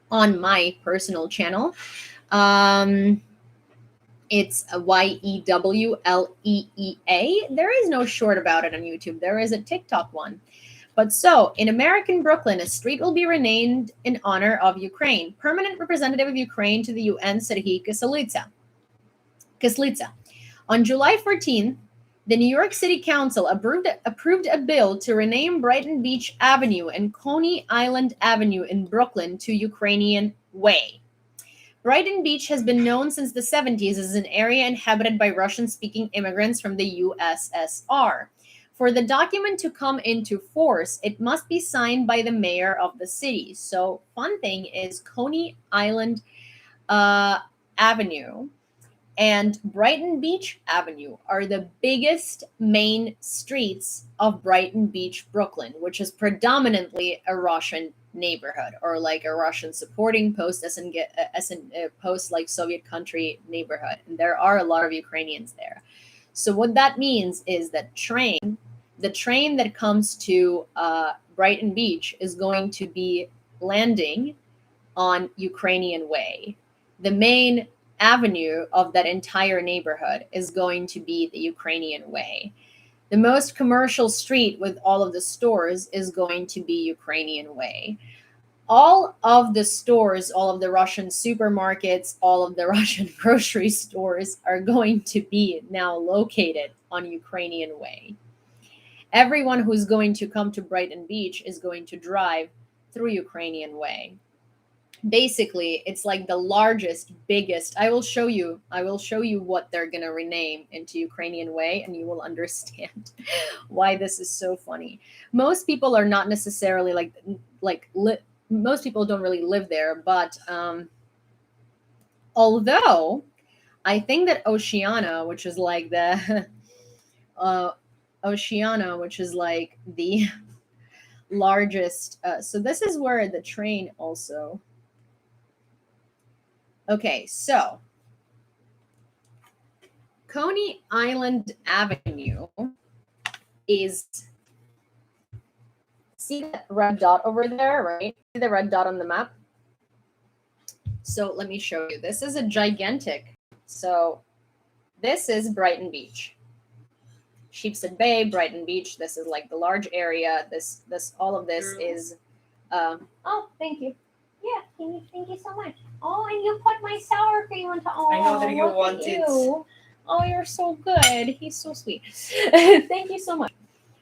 on my personal channel. It's Yewleea. There is no short about it on YouTube. There is a TikTok one. But so, in American Brooklyn, a street will be renamed in honor of Ukraine. Permanent representative of Ukraine to the UN, Serhiy Kyslytsa. On July 14th, The New York City Council approved a bill to rename Brighton Beach Avenue and Coney Island Avenue in Brooklyn to Ukrainian Way. Brighton Beach has been known since the 70s as an area inhabited by Russian-speaking immigrants from the USSR. For the document to come into force, it must be signed by the mayor of the city. So, fun thing is Coney Island Avenue and Brighton Beach Avenue are the biggest main streets of Brighton Beach, Brooklyn, which is predominantly a Russian neighborhood, or like a Russian supporting post as in post like Soviet country neighborhood. And there are a lot of Ukrainians there. So what that means is that the train that comes to Brighton Beach is going to be landing on Ukrainian Way. The main avenue of that entire neighborhood is going to be the Ukrainian Way. The most commercial street with all of the stores is going to be Ukrainian Way. All of the stores, all of the Russian supermarkets, all of the Russian grocery stores are going to be now located on Ukrainian Way. Everyone who's going to come to Brighton Beach is going to drive through Ukrainian Way. Basically, it's like the largest, biggest. I will show you what they're going to rename into Ukrainian Way, and you will understand why this is so funny. Most people are not necessarily most people don't really live there, but although I think that Oceana, which is like the largest, so this is where the train also. Okay, so Coney Island Avenue is, see that red dot over there, right? See the red dot on the map? So let me show you. This is a gigantic, so this is Brighton Beach. Sheepshead Bay, Brighton Beach. This is like the large area. All of this is, oh, thank you. Yeah, thank you so much. Oh, and you put my sour cream on top. Oh, I know that you look want at it. you. Oh, you're so good. He's so sweet. Thank you so much.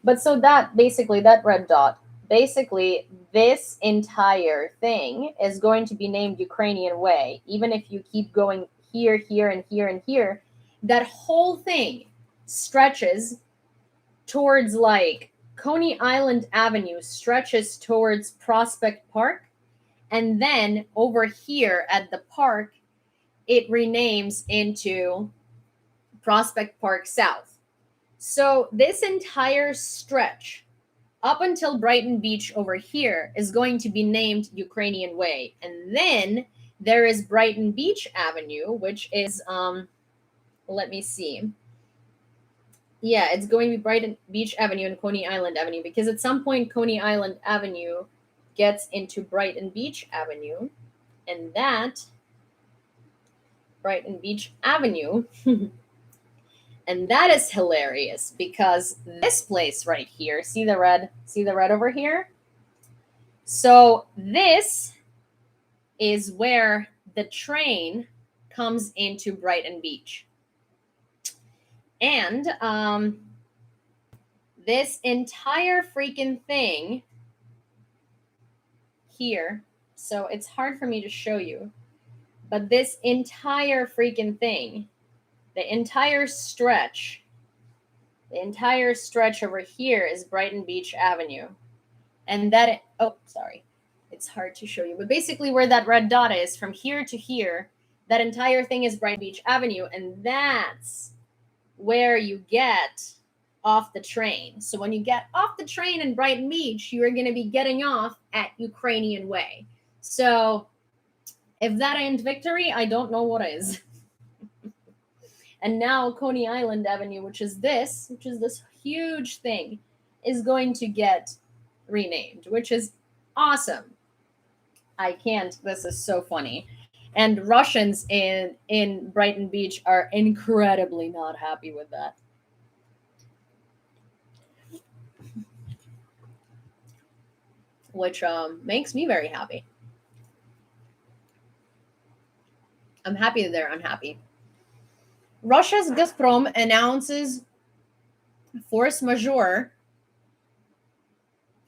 But so that basically, that red dot, basically this entire thing is going to be named Ukrainian Way. Even if you keep going here, here, and here, and here, that whole thing stretches towards like Coney Island Avenue stretches towards Prospect Park. And then over here at the park, it renames into Prospect Park South. So this entire stretch up until Brighton Beach over here is going to be named Ukrainian Way. And then there is Brighton Beach Avenue, which is, let me see. Yeah, it's going to be Brighton Beach Avenue and Coney Island Avenue, because at some point Coney Island Avenue gets into Brighton Beach Avenue, and that Brighton Beach Avenue, and that is hilarious because this place right here, see the red over here? So this is where the train comes into Brighton Beach. And this entire freaking thing here, so it's hard for me to show you, but this entire freaking thing, the entire stretch over here is Brighton Beach Avenue. And that, oh, sorry, it's hard to show you, but basically where that red dot is, from here to here, that entire thing is Brighton Beach Avenue, and that's where you get off the train. So when you get off the train in Brighton Beach, you are going to be getting off at Ukrainian Way. So if that ain't victory, I don't know what is. And now Coney Island Avenue, which is this huge thing, is going to get renamed, which is awesome. I can't, this is so funny. And Russians in Brighton Beach are incredibly not happy with that. Which makes me very happy. I'm happy that they're unhappy. Russia's Gazprom announces Force majeure.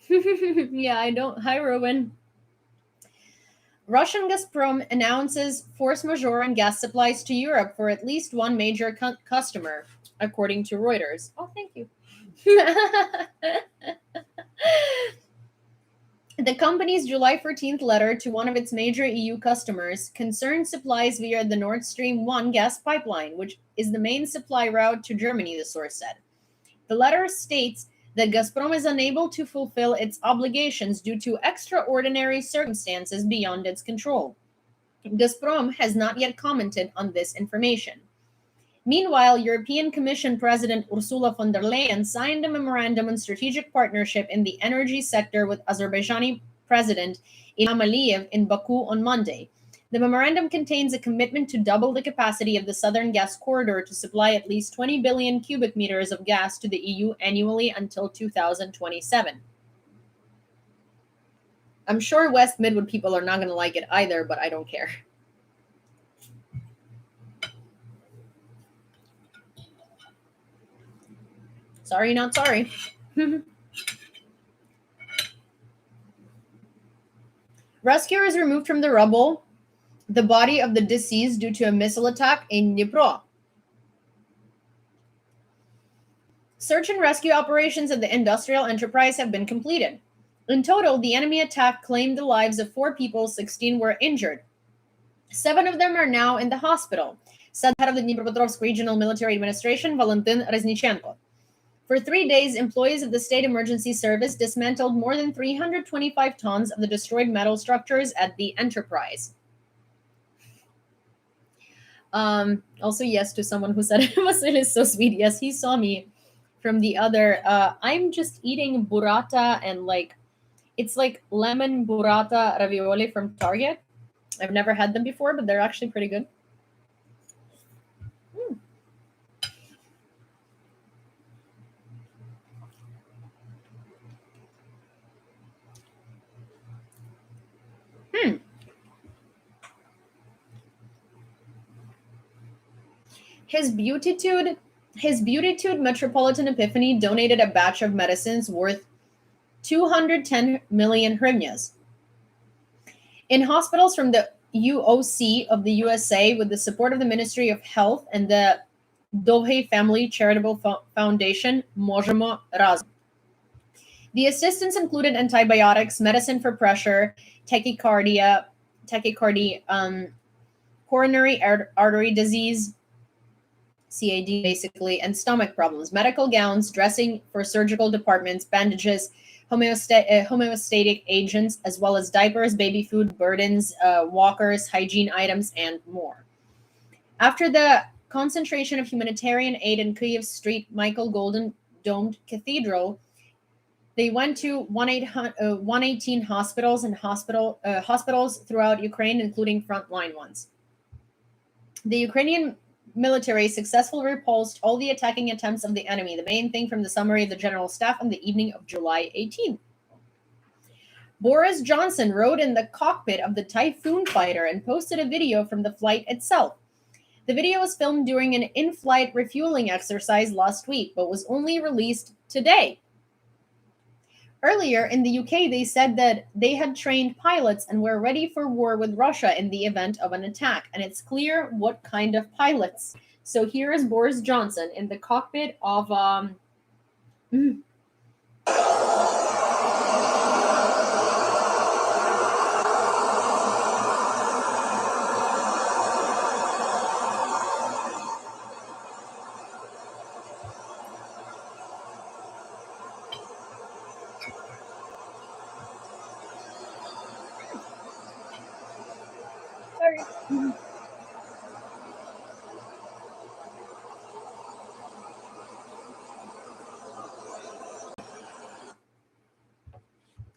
Yeah, I don't. Hi, Rowan. Russian Gazprom announces force majeure on gas supplies to Europe for at least one major customer, according to Reuters. Oh, thank you. The company's July 14th letter to one of its major EU customers concerned supplies via the Nord Stream 1 gas pipeline, which is the main supply route to Germany, the source said. The letter states that Gazprom is unable to fulfill its obligations due to extraordinary circumstances beyond its control. Gazprom has not yet commented on this information. Meanwhile, European Commission President Ursula von der Leyen signed a memorandum on strategic partnership in the energy sector with Azerbaijani President Ilham Aliyev in Baku on Monday. The memorandum contains a commitment to double the capacity of the Southern Gas Corridor to supply at least 20 billion cubic meters of gas to the EU annually until 2027. I'm sure West Midwood people are not going to like it either, but I don't care. Sorry, not sorry. Rescuers removed from the rubble the body of the deceased due to a missile attack in Dnipro. Search and rescue operations at the industrial enterprise have been completed. In total, the enemy attack claimed the lives of 4 people, 16 were injured. 7 of them are now in the hospital, said head of the Dnipropetrovsk Regional Military Administration, Valentin Reznichenko. For 3 days, employees of the State Emergency Service dismantled more than 325 tons of the destroyed metal structures at the enterprise. Also, yes, to someone who said Vasil is so sweet. Yes, he saw me from the other. I'm just eating burrata and it's like lemon burrata ravioli from Target. I've never had them before, but they're actually pretty good. His Beautitude Metropolitan Epiphany donated a batch of medicines worth 210 million hryvnias. In hospitals from the UOC of the USA, with the support of the Ministry of Health and the Dovhey Family Charitable Foundation, Możemo Razom. The assistance included antibiotics, medicine for pressure, tachycardy, coronary artery disease, CAD basically, and stomach problems, medical gowns, dressing for surgical departments, bandages, homeostatic agents, as well as diapers, baby food, burdens, walkers, hygiene items, and more. After the concentration of humanitarian aid in Kyiv's St. Michael Golden Domed Cathedral, they went to 118 hospitals and hospitals throughout Ukraine, including frontline ones. The Ukrainian military successfully repulsed all the attacking attempts of the enemy, the main thing from the summary of the General Staff on the evening of July 18th. Boris Johnson rode in the cockpit of the Typhoon fighter and posted a video from the flight itself. The video was filmed during an in-flight refueling exercise last week, but was only released today. Earlier in the UK, they said that they had trained pilots and were ready for war with Russia in the event of an attack, and it's clear what kind of pilots. So here is Boris Johnson in the cockpit of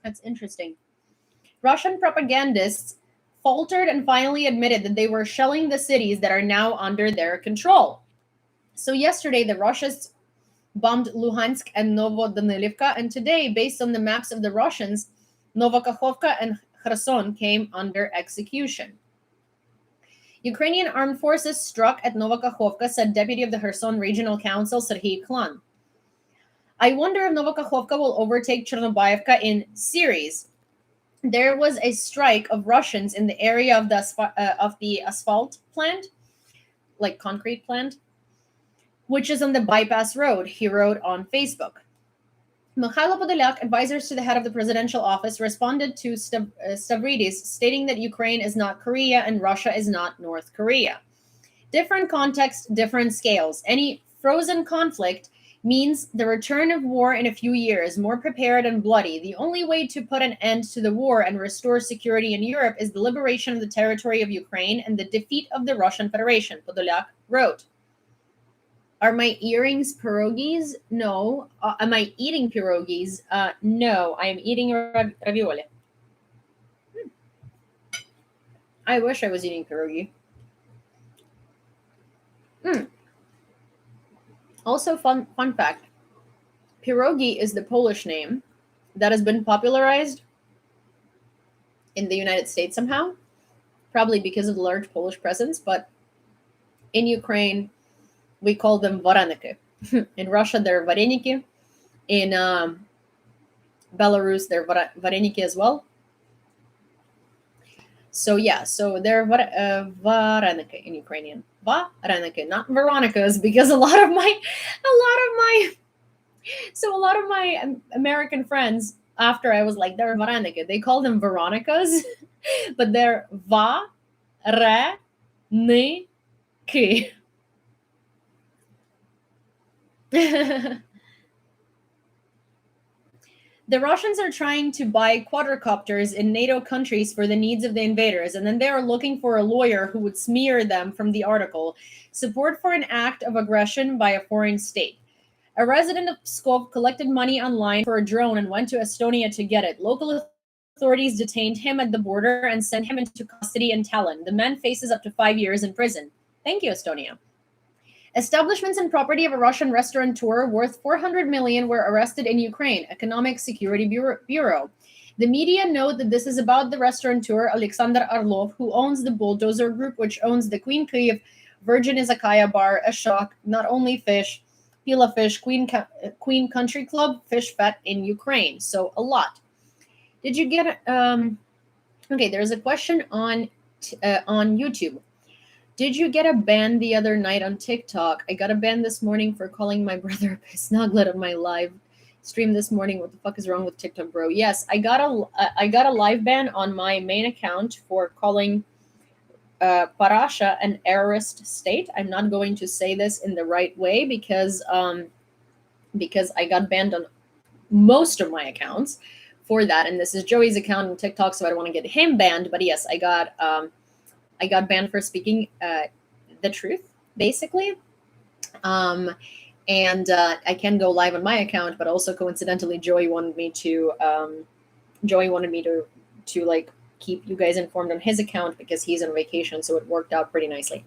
That's interesting. Russian propagandists faltered and finally admitted that they were shelling the cities that are now under their control. So yesterday, the Russians bombed Luhansk and Novodanilivka, and today, based on the maps of the Russians, Novokakhovka and Kherson came under execution. Ukrainian armed forces struck at Novokakhovka, said deputy of the Kherson Regional Council Serhiy Klan. I wonder if Novokakhovka will overtake Chernobyevka in series. There was a strike of Russians in the area of the asphalt plant, like concrete plant, which is on the bypass road, he wrote on Facebook. Mikhailo Podolyak, advisors to the head of the presidential office, responded to Stavridis, stating that Ukraine is not Korea and Russia is not North Korea. Different context, different scales. Any frozen conflict means the return of war in a few years, more prepared and bloody. The only way to put an end to the war and restore security in Europe is the liberation of the territory of Ukraine and the defeat of the Russian Federation, Podolyak wrote. Are my earrings pierogies? No. Am I eating pierogies? No. I am eating ravioli. I wish I was eating pierogi. Also, fun fact. Pierogi is the Polish name that has been popularized in the United States somehow, probably because of the large Polish presence, but in Ukraine, we call them vareniki. In Russia, they're vareniki. In Belarus, they're vareniki as well. So yeah, so they're vareniki in Ukrainian. Vareniki, not Veronica's, because a lot of my American friends, after I was like, they're vareniki, they call them Veronica's, but they're vareniki. The Russians are trying to buy quadricopters in NATO countries for the needs of the invaders, and then they are looking for a lawyer who would smear them from the article. Support for an act of aggression by a foreign state. A resident of Pskov collected money online for a drone and went to Estonia to get it. Local authorities detained him at the border and sent him into custody in Tallinn. The man faces up to 5 years in prison. Thank you, Estonia. Establishments and property of a Russian restaurateur worth 400 million were arrested in Ukraine, Economic Security Bureau. The media note that this is about the restaurateur Alexander Orlov, who owns the Bulldozer Group, which owns the Queen Kyiv, Virgin Izakaya Bar, a Shock, Not Only Fish, Pila Fish, Queen Country Club, Fish Fete in Ukraine. So a lot. Did you get okay, there's a question on YouTube. Did you get a ban the other night on TikTok? I got a ban this morning for calling my brother a snuglet on my live stream this morning. What the fuck is wrong with TikTok, bro? Yes, I got a live ban on my main account for calling paRashan an errorist state. I'm not going to say this in the right way because I got banned on most of my accounts for that, and this is Joey's account on TikTok, so I don't want to get him banned. But yes, I got banned for speaking the truth, basically. And I can go live on my account, but also coincidentally, Joey wanted me to like keep you guys informed on his account because he's on vacation, so it worked out pretty nicely.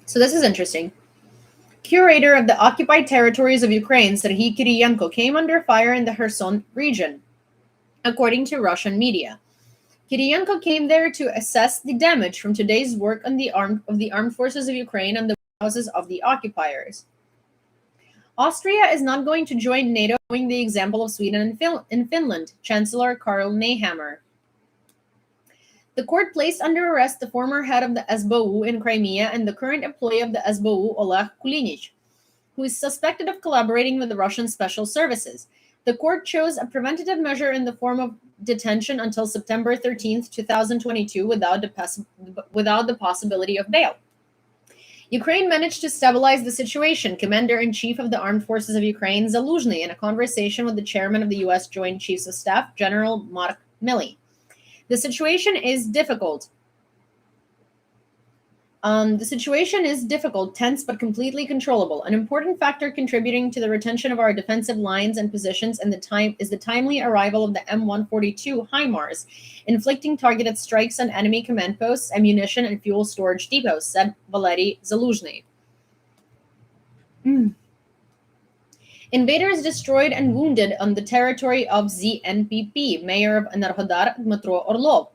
So this is interesting. Curator of the occupied territories of Ukraine, Serhiy Kiriyenko, came under fire in the Kherson region, according to Russian media. Kiriyenko came there to assess the damage from today's work on the armed forces of Ukraine and the houses of the occupiers. Austria is not going to join NATO, following the example of Sweden and Finland, Chancellor Karl Nehammer. The court placed under arrest the former head of the SBU in Crimea and the current employee of the SBU, Oleg Kulinich, who is suspected of collaborating with the Russian special services. The court chose a preventative measure in the form of detention until September 13th, 2022, without the possibility of bail. Ukraine managed to stabilize the situation, Commander-in-Chief of the Armed Forces of Ukraine, Zaluzhny, in a conversation with the chairman of the U.S. Joint Chiefs of Staff, General Mark Milley. The situation is difficult. Tense, but completely controllable. An important factor contributing to the retention of our defensive lines and positions is the timely arrival of the M142 HIMARS, inflicting targeted strikes on enemy command posts, ammunition, and fuel storage depots, said Valery Zaluzhny. Invaders destroyed and wounded on the territory of ZNPP, mayor of Enerhodar, Dmytro Orlov.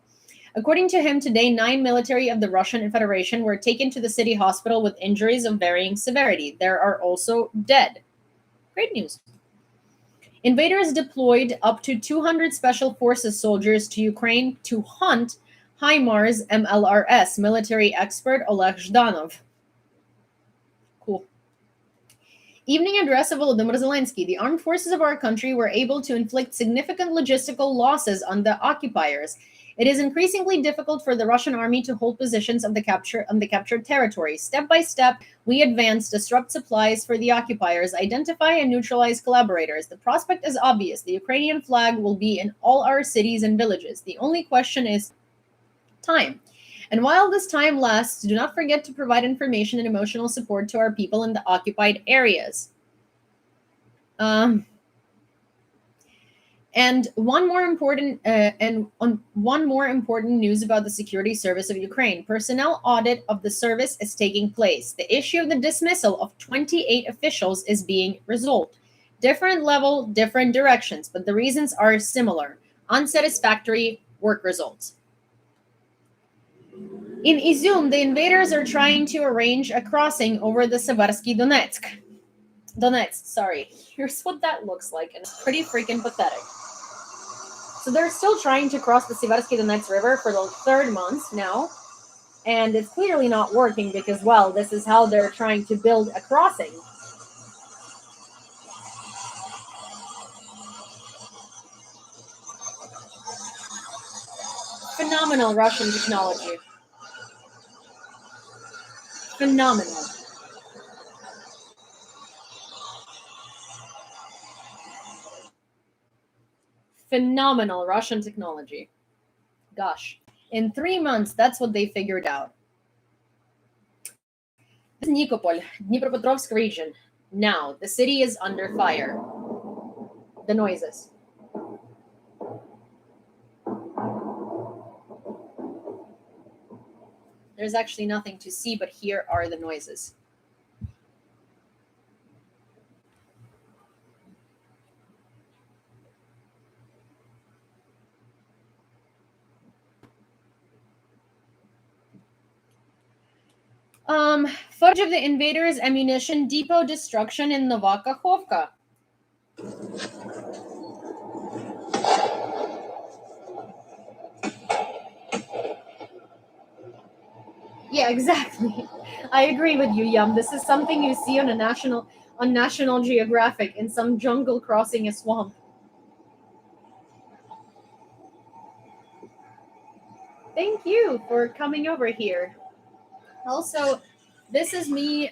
According to him, today 9 military of the Russian Federation were taken to the city hospital with injuries of varying severity. There are also dead. Great news. Invaders deployed up to 200 Special Forces soldiers to Ukraine to hunt HIMARS MLRS, military expert Oleg Zhdanov. Cool. Evening address of Volodymyr Zelensky. The armed forces of our country were able to inflict significant logistical losses on the occupiers. It is increasingly difficult for the Russian army to hold positions on the captured territory. Step by step, we advance, disrupt supplies for the occupiers, identify and neutralize collaborators. The prospect is obvious. The Ukrainian flag will be in all our cities and villages. The only question is time. And while this time lasts, do not forget to provide information and emotional support to our people in the occupied areas. And one more important news about the security service of Ukraine. Personnel audit of the service is taking place. The issue of the dismissal of 28 officials is being resolved. Different level, different directions, but the reasons are similar. Unsatisfactory work results. In Izum, the invaders are trying to arrange a crossing over the Seversky Donetsk. Here's what that looks like, and it's pretty freaking pathetic. So they're still trying to cross the Seversky Donetsk River for the third month now, and it's clearly not working because, well, this is how they're trying to build a crossing. Phenomenal Russian technology. Phenomenal. Phenomenal Russian technology. Gosh. In 3 months, that's what they figured out. This is Nikopol, Dnipropetrovsk region. Now, the city is under fire. The noises. There's actually nothing to see, but here are the noises. Footage of the invaders' ammunition depot destruction in Novakhovka. Yeah, exactly. I agree with you, Yum. This is something you see on National Geographic in some jungle crossing a swamp. Thank you for coming over here. Also, this is me.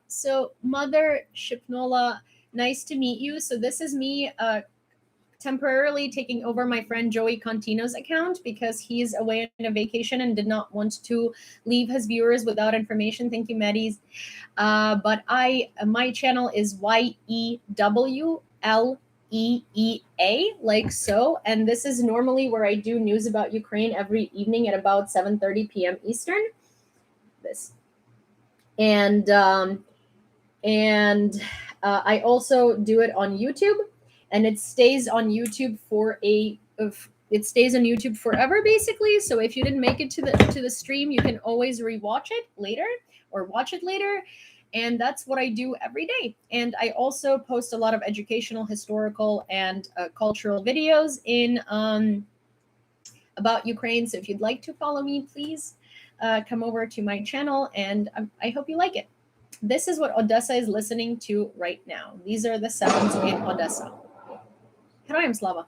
So Mother Shipnola, nice to meet you. So this is me temporarily taking over my friend Joey Contino's account because he's away on a vacation and did not want to leave his viewers without information. Thank you, Maddie's. But my channel is YEWLEEA, like so. And this is normally where I do news about Ukraine every evening at about 7:30 p.m. Eastern. This. And I also do it on YouTube, and it stays on YouTube forever, basically. So if you didn't make it to the stream, you can always rewatch it later or watch it later. And that's what I do every day. And I also post a lot of educational, historical, and cultural videos in about Ukraine. So if you'd like to follow me, please come over to my channel, and I hope you like it. This is what Odessa is listening to right now. These are the sounds in Odessa. Героям слава.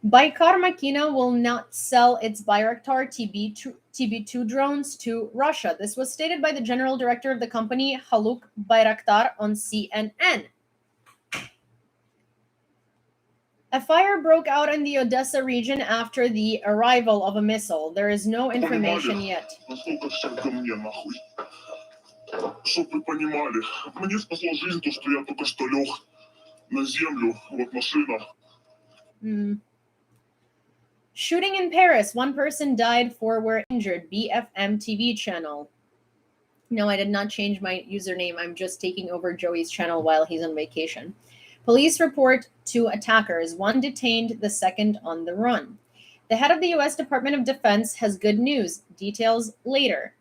Baykar Makina will not sell its Bayraktar TB2 drones to Russia. This was stated by the general director of the company, Haluk Bayraktar, on CNN. A fire broke out in the Odessa region after the arrival of a missile. There is no information yet. Чтоб вы понимали, мне спасло жизнь то, что я только что лег на землю, вот машина. Shooting in Paris. 1 person died, 4 were injured. BFM TV channel. No, I did not change my username. I'm just taking over Joey's channel while he's on vacation. Police report 2 attackers, 1 detained, the second on the run. The head of the U.S. Department of Defense has good news. Details later.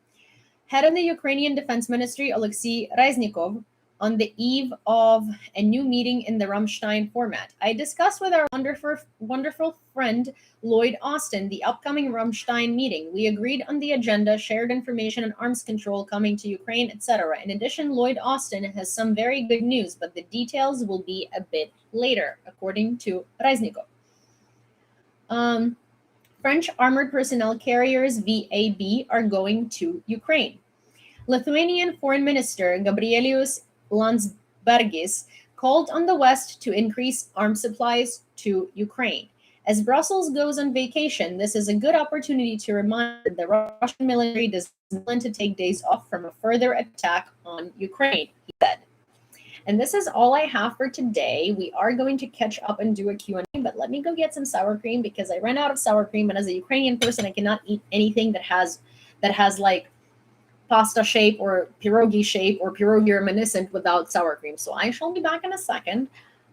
Head of the Ukrainian Defense Ministry, Oleksiy Reznikov, on the eve of a new meeting in the Rammstein format. I discussed with our wonderful friend Lloyd Austin the upcoming Rammstein meeting. We agreed on the agenda, shared information on arms control coming to Ukraine, etc. In addition, Lloyd Austin has some very good news, but the details will be a bit later, according to Reznikov. French armored personnel carriers VAB are going to Ukraine. Lithuanian Foreign Minister Gabrielius Landsbergis called on the West to increase arms supplies to Ukraine. As Brussels goes on vacation, this is a good opportunity to remind that the Russian military does not plan to take days off from a further attack on Ukraine, he said. And this is all I have for today. We are going to catch up and do a Q&A, but let me go get some sour cream because I ran out of sour cream, and as a Ukrainian person, I cannot eat anything that has like pasta shape or pierogi shape or pierogi reminiscent without sour cream. So I shall be back in a second.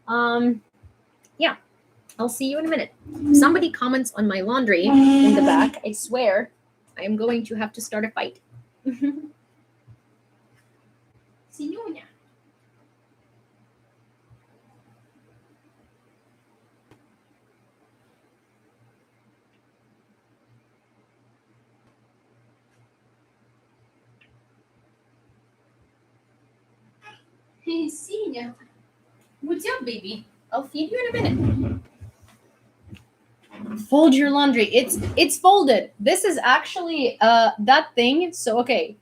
Yeah, I'll see you in a minute. If somebody comments on my laundry in the back, I swear I am going to have to start a fight. Sinunia. Hey, Sinya. What's up, baby? I'll feed you in a minute. Fold your laundry. It's folded. This is actually that thing. So okay,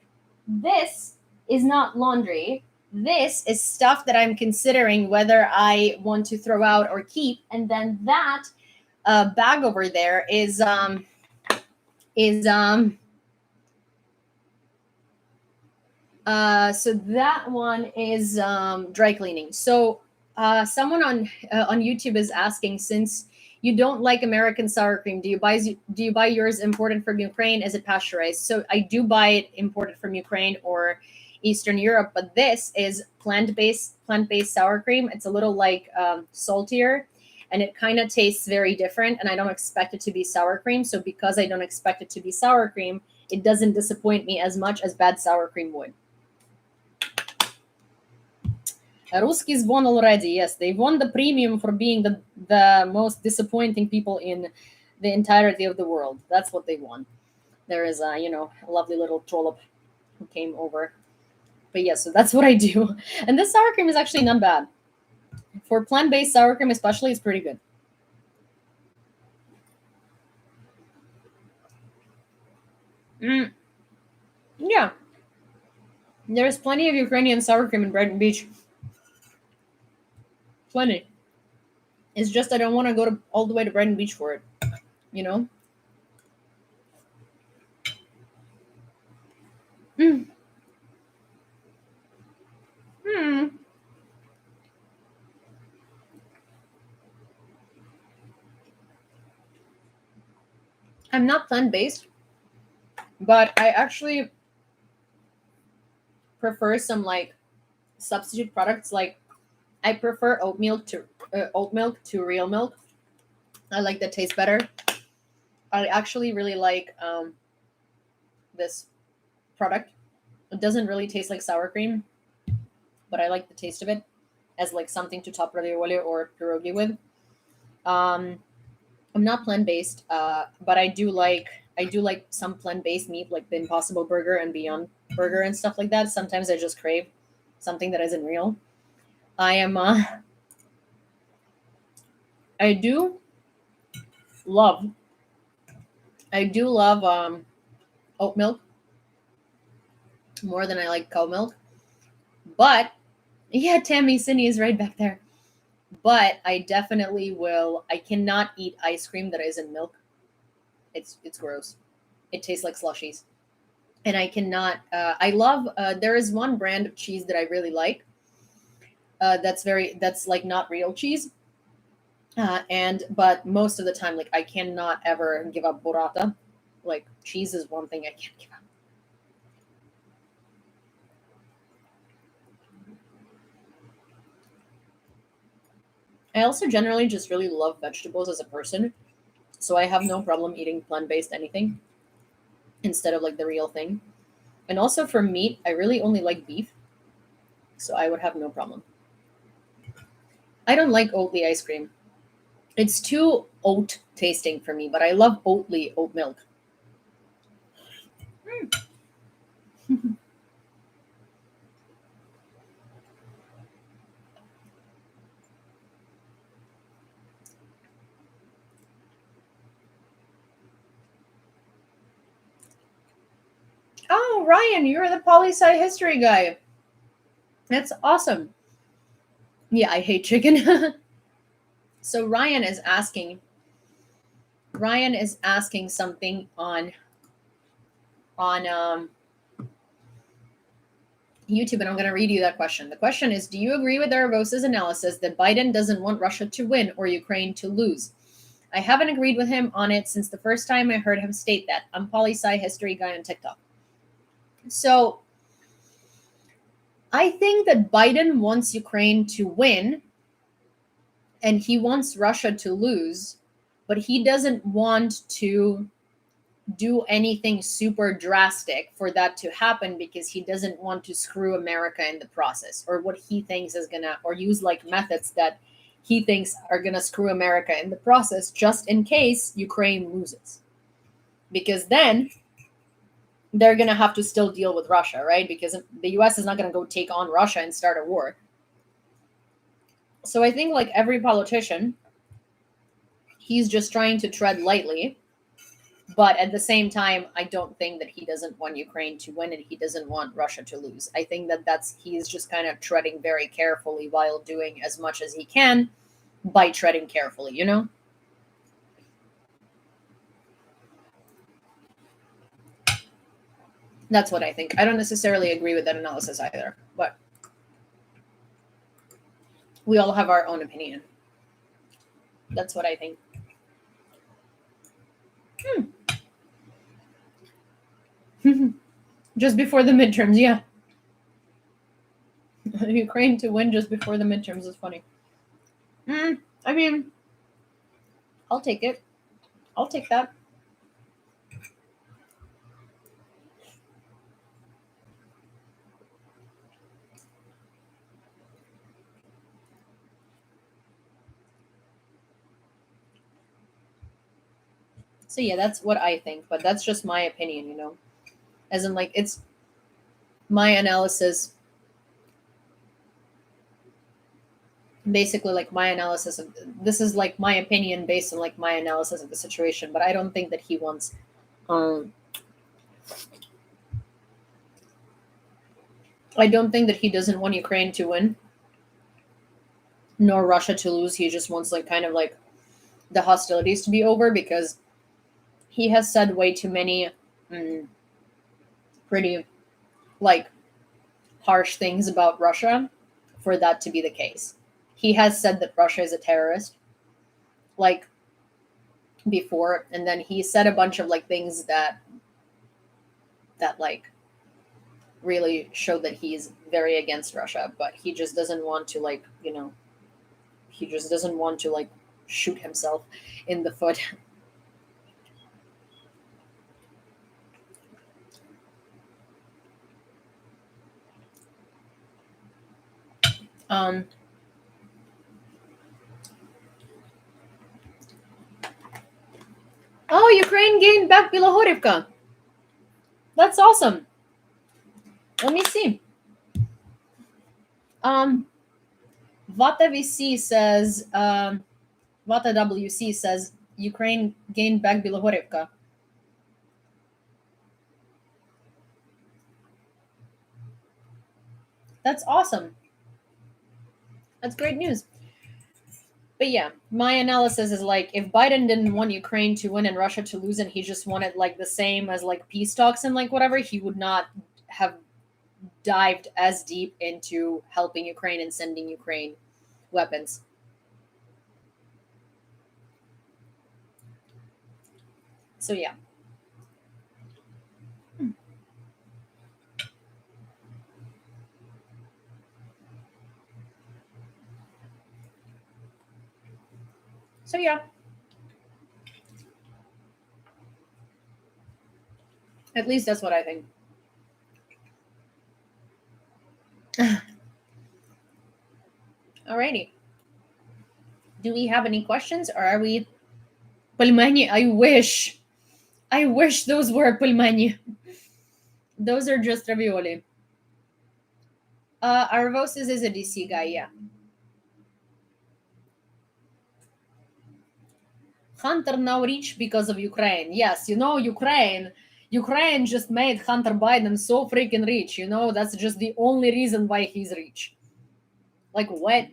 this is not laundry. This is stuff that I'm considering whether I want to throw out or keep. And then that bag over there is so that one is dry cleaning. So someone on YouTube is asking, since you don't like American sour cream, do you buy yours imported from Ukraine? Is it pasteurized? So I do buy it imported from Ukraine or Eastern Europe, but this is plant-based sour cream. It's a little like saltier, and it kind of tastes very different, and I don't expect it to be sour cream. So because I don't expect it to be sour cream, it doesn't disappoint me as much as bad sour cream would. Ruski won already. Yes, they won the premium for being the most disappointing people in the entirety of the world. That's what they won. There is a lovely little trollop who came over. But yeah, so that's what I do. And this sour cream is actually not bad. For plant-based sour cream especially, it's pretty good. Yeah. There's plenty of Ukrainian sour cream in Brighton Beach. Plenty. It's just I don't want to go all the way to Brighton Beach for it. You know? I'm not plant-based, but I actually prefer some like substitute products. Like I prefer oat milk to real milk. I like that taste better. I actually really like this product. It doesn't really taste like sour cream, but I like the taste of it as like something to top ravioli or pierogi with. I'm not plant-based, but I do like some plant-based meat, like the Impossible Burger and Beyond Burger and stuff like that. Sometimes I just crave something that isn't real. I do love oat milk more than I like cow milk. But yeah, Tammy Cindy is right back there. But I definitely will. I cannot eat ice cream that isn't milk. It's gross. It tastes like slushies. And I cannot. I love. There is one brand of cheese that I really like. That's like not real cheese. But most of the time, like I cannot ever give up burrata. Like cheese is one thing I can't give up. I also generally just really love vegetables as a person, so I have no problem eating plant-based anything instead of like the real thing. And also for meat, I really only like beef, so I would have no problem. I don't like Oatly ice cream. It's too oat tasting for me, but I love Oatly oat milk. Oh, Ryan, you're the poli sci history guy. That's awesome. Yeah, I hate chicken. So Ryan is asking something on YouTube, and I'm going to read you that question. The question is, do you agree with Arabos's analysis that Biden doesn't want Russia to win or Ukraine to lose? I haven't agreed with him on it since the first time I heard him state that. I'm poli sci history guy on TikTok. So I think that Biden wants Ukraine to win and he wants Russia to lose, but he doesn't want to do anything super drastic for that to happen because he doesn't want to screw America in the process, or what he thinks is gonna, or use like methods that he thinks are gonna screw America in the process just in case Ukraine loses. Because then they're gonna have to still deal with Russia, right? Because the US is not gonna go take on Russia and start a war. So I think like every politician, he's just trying to tread lightly. But at the same time, I don't think that he doesn't want Ukraine to win and he doesn't want Russia to lose. I think that he's just kind of treading very carefully while doing as much as he can by treading carefully, you know? That's what I think. I don't necessarily agree with that analysis either, but we all have our own opinion. That's what I think. Just before the midterms, yeah. Ukraine to win just before the midterms is funny. I mean, I'll take it. I'll take that. So yeah, that's what I think, but that's just my opinion, you know. As in like it's my analysis, basically like my analysis of this is like my opinion based on like my analysis of the situation, but I don't think that he wants I don't think that he doesn't want Ukraine to win nor Russia to lose. He just wants like kind of like the hostilities to be over because he has said way too many pretty like harsh things about Russia for that to be the case. He has said that Russia is a terrorist like before, and then he said a bunch of like things that like really showed that he's very against Russia, but he just doesn't want to like, you know, he just doesn't want to like shoot himself in the foot. Oh, Ukraine gained back Bilohorivka. That's awesome. Let me see. Vata VC says, Vata WC says Ukraine gained back Bilohorivka. That's awesome. That's great news. But yeah, my analysis is like if Biden didn't want Ukraine to win and Russia to lose and he just wanted like the same as like peace talks and like whatever, he would not have dived as deep into helping Ukraine and sending Ukraine weapons. So yeah. So yeah. At least that's what I think. Alrighty. Do we have any questions, or are we? Пельмени, I wish. I wish those were пельмени. Those are just ravioli. Arvosis is a DC guy, yeah. Hunter now rich because of Ukraine. Yes, Ukraine just made Hunter Biden so freaking rich. That's just the only reason why he's rich. Like what?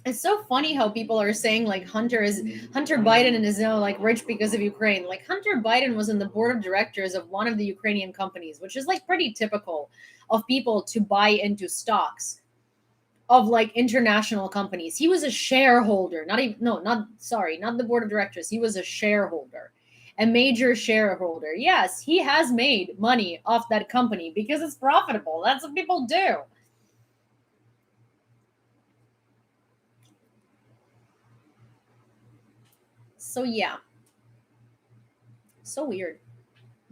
It's so funny how people are saying like Hunter Biden is now like rich because of Ukraine. Like Hunter Biden was in the board of directors of one of the Ukrainian companies, which is like pretty typical of people to buy into stocks of like international companies. He was a shareholder, not the board of directors. He was a shareholder, a major shareholder. Yes, he has made money off that company because it's profitable. That's what people do. So yeah. So weird.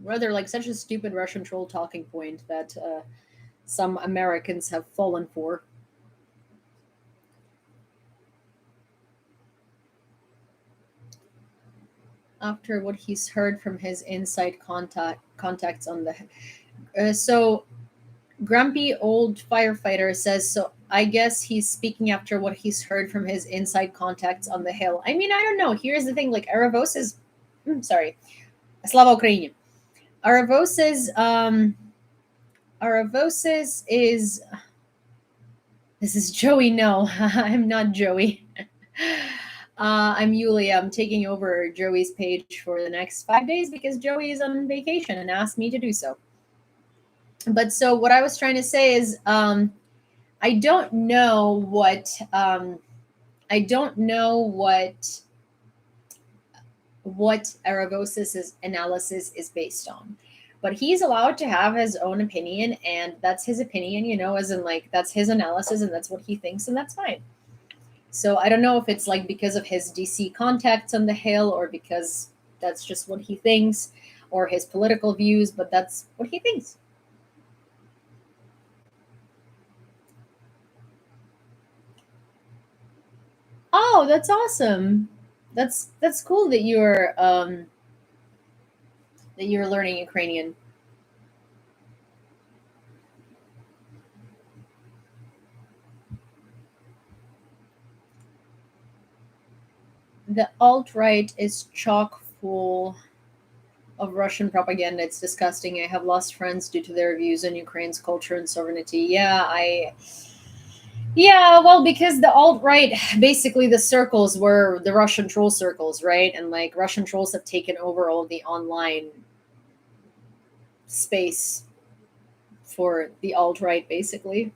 Rather like such a stupid Russian troll talking point that some Americans have fallen for. After what he's heard from his inside contacts on the so grumpy old firefighter says, so I guess he's speaking after what he's heard from his inside contacts on the Hill. I mean, I don't know. Here's the thing, like Aravos is Slava Ukraini. Aravos is this is Joey. No, I'm not Joey. I'm Yulia. I'm taking over Joey's page for the next 5 days because Joey is on vacation and asked me to do so. But so what I was trying to say is, I don't know what Aravosis's analysis is based on. But he's allowed to have his own opinion, and that's his opinion, as in like that's his analysis and that's what he thinks, and that's fine. So I don't know if it's like because of his DC contacts on the Hill or because that's just what he thinks or his political views, but that's what he thinks. Oh, that's awesome. That's cool that you're learning Ukrainian. The alt-right is chock full of Russian propaganda. It's disgusting. I have lost friends due to their views on Ukraine's culture and sovereignty. Yeah, well, because the alt-right, basically the circles were the Russian troll circles, right? And like Russian trolls have taken over all the online space for the alt-right, basically.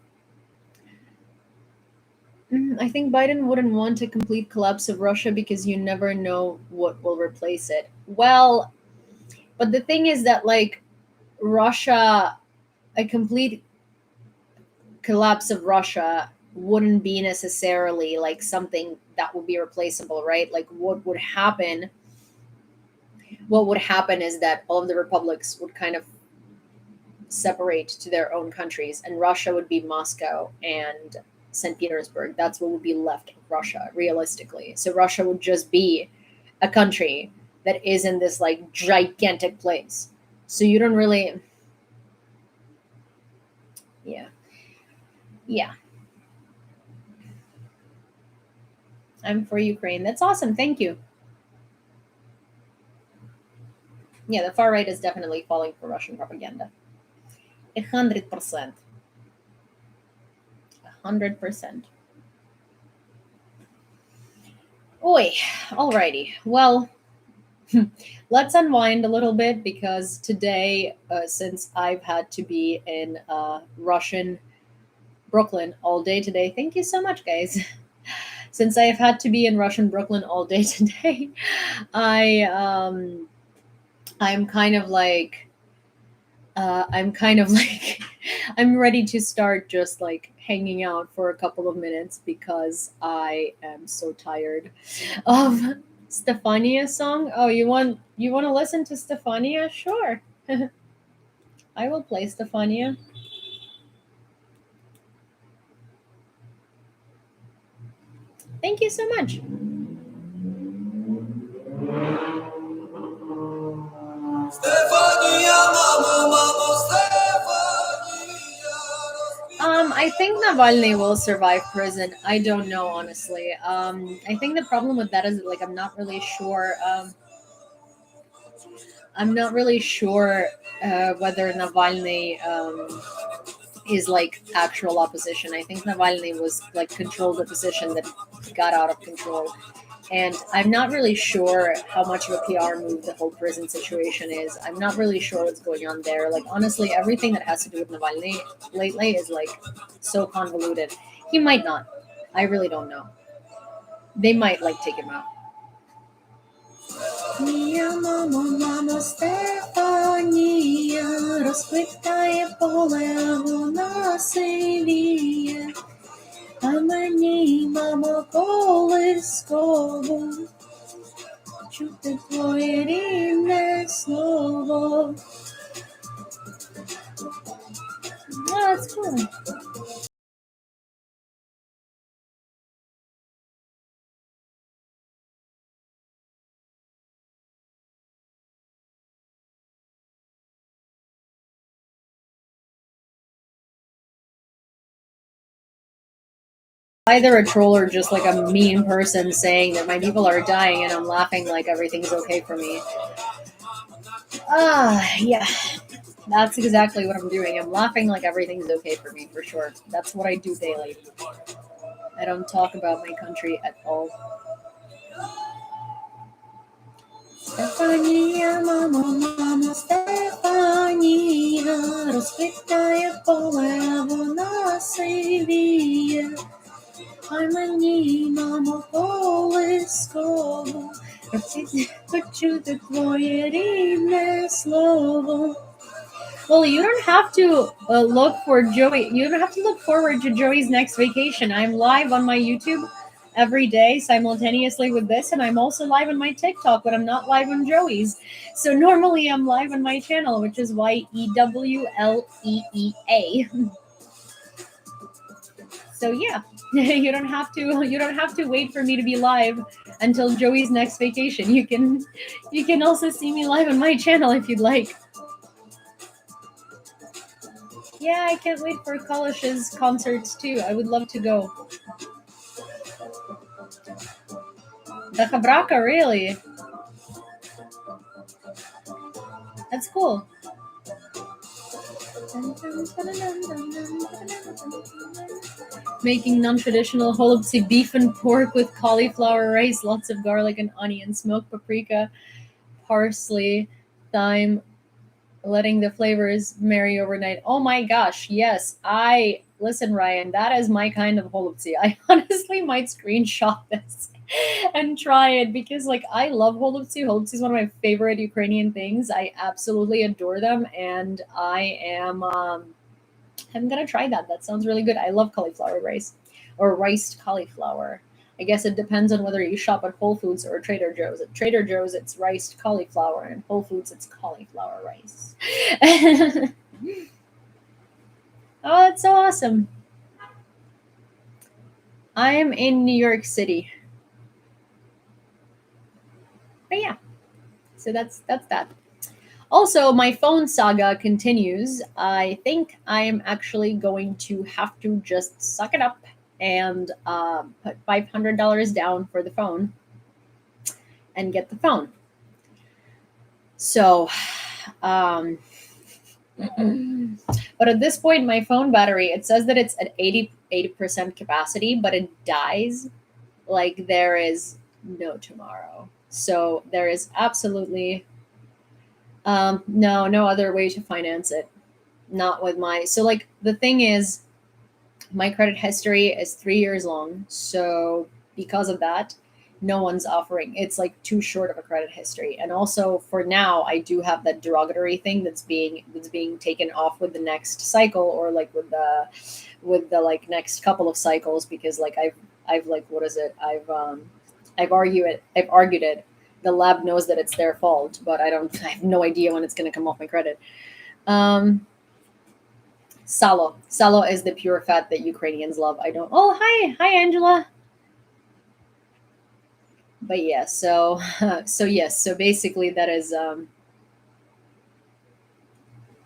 I think Biden wouldn't want a complete collapse of Russia because you never know what will replace it. Well, but the thing is that like Russia, a complete collapse of Russia wouldn't be necessarily like something that would be replaceable, right? Like what would happen is that all of the republics would kind of separate to their own countries, and Russia would be Moscow and St. Petersburg. That's what would be left of Russia, realistically. So Russia would just be a country that is in this like gigantic place. So you don't really, yeah. I'm for Ukraine. That's awesome. Thank you. Yeah, the far right is definitely falling for Russian propaganda. 100%. 100%. Oi, alrighty. Well, let's unwind a little bit because today, since I've had to be in Russian Brooklyn all day today, thank you so much, guys. Since I have had to be in Russian Brooklyn all day today, I'm kind of like I'm ready to start just like hanging out for a couple of minutes because I am so tired of Stefania's song. Oh, you want to listen to Stefania? Sure. I will play Stefania. Thank you so much. I think Navalny will survive prison. I don't know, honestly. I think the problem with that is like I'm not really sure. I'm not really sure whether Navalny is like actual opposition. I think Navalny was like controlled opposition that got out of control. And I'm not really sure how much of a PR move the whole prison situation is. I'm not really sure what's going on there. Like, honestly, everything that has to do with Navalny lately is like so convoluted. He might not. I really don't know. They might like take him out. Моя мама, мама Стефанія, розквітає поле, вона сивіє. А мені, мамо, колисково, чути твоє рідне слово. Oh, that's cool. Either a troll or just like a mean person saying that my people are dying and I'm laughing like everything's okay for me. Yeah. That's exactly what I'm doing. I'm laughing like everything's okay for me, for sure. That's what I do daily. I don't talk about my country at all. Стефанія, мамо, мамо, Стефанія, розквітає поле, вона сивіє. Ай мені, мамо, колисково, почути твоє рідне слово. Well, you don't have to look for Joey. You don't have to look forward to Joey's next vacation. I'm live on my YouTube every day simultaneously with this, and I'm also live on my TikTok, but I'm not live on Joey's. So normally I'm live on my channel, which is Yewleea. So yeah, you don't have to wait for me to be live until Joey's next vacation. You can also see me live on my channel if you'd like. Yeah, I can't wait for Kalish's concerts too. I would love to go. The Cabraca, really? That's cool. Making non-traditional holubtsi beef and pork with cauliflower rice, lots of garlic and onion, smoked paprika, parsley, thyme, letting the flavors marry overnight. Oh my gosh, yes. Listen, Ryan, that is my kind of holubtsi. I honestly might screenshot this and try it because like I love holubtsi. Holubtsi is one of my favorite Ukrainian things. I absolutely adore them, and I'm gonna try that. That sounds really good. I love cauliflower rice or riced cauliflower. I guess it depends on whether you shop at Whole Foods or Trader Joe's. At Trader Joe's, it's riced cauliflower, and Whole Foods, it's cauliflower rice. Oh, that's so awesome. I'm in New York City. But yeah, so that's that. Also, my phone saga continues. I think I'm actually going to have to just suck it up and put $500 down for the phone and get the phone. So, but at this point, my phone battery, it says that it's at 80% capacity, but it dies like there is no tomorrow. So there is absolutely no other way to finance it. Not with my, so like the thing is, my credit history is 3 years long. So because of that, no one's offering. It's like too short of a credit history. And also for now, I do have that derogatory thing that's being taken off with the next cycle, or like with the like next couple of cycles, because like I've like, what is it? I've argued it. The lab knows that it's their fault, but I have no idea when it's going to come off my credit. Salo is the pure fat that Ukrainians love. I don't. Oh, hi Angela. But yeah, so yes, so basically that is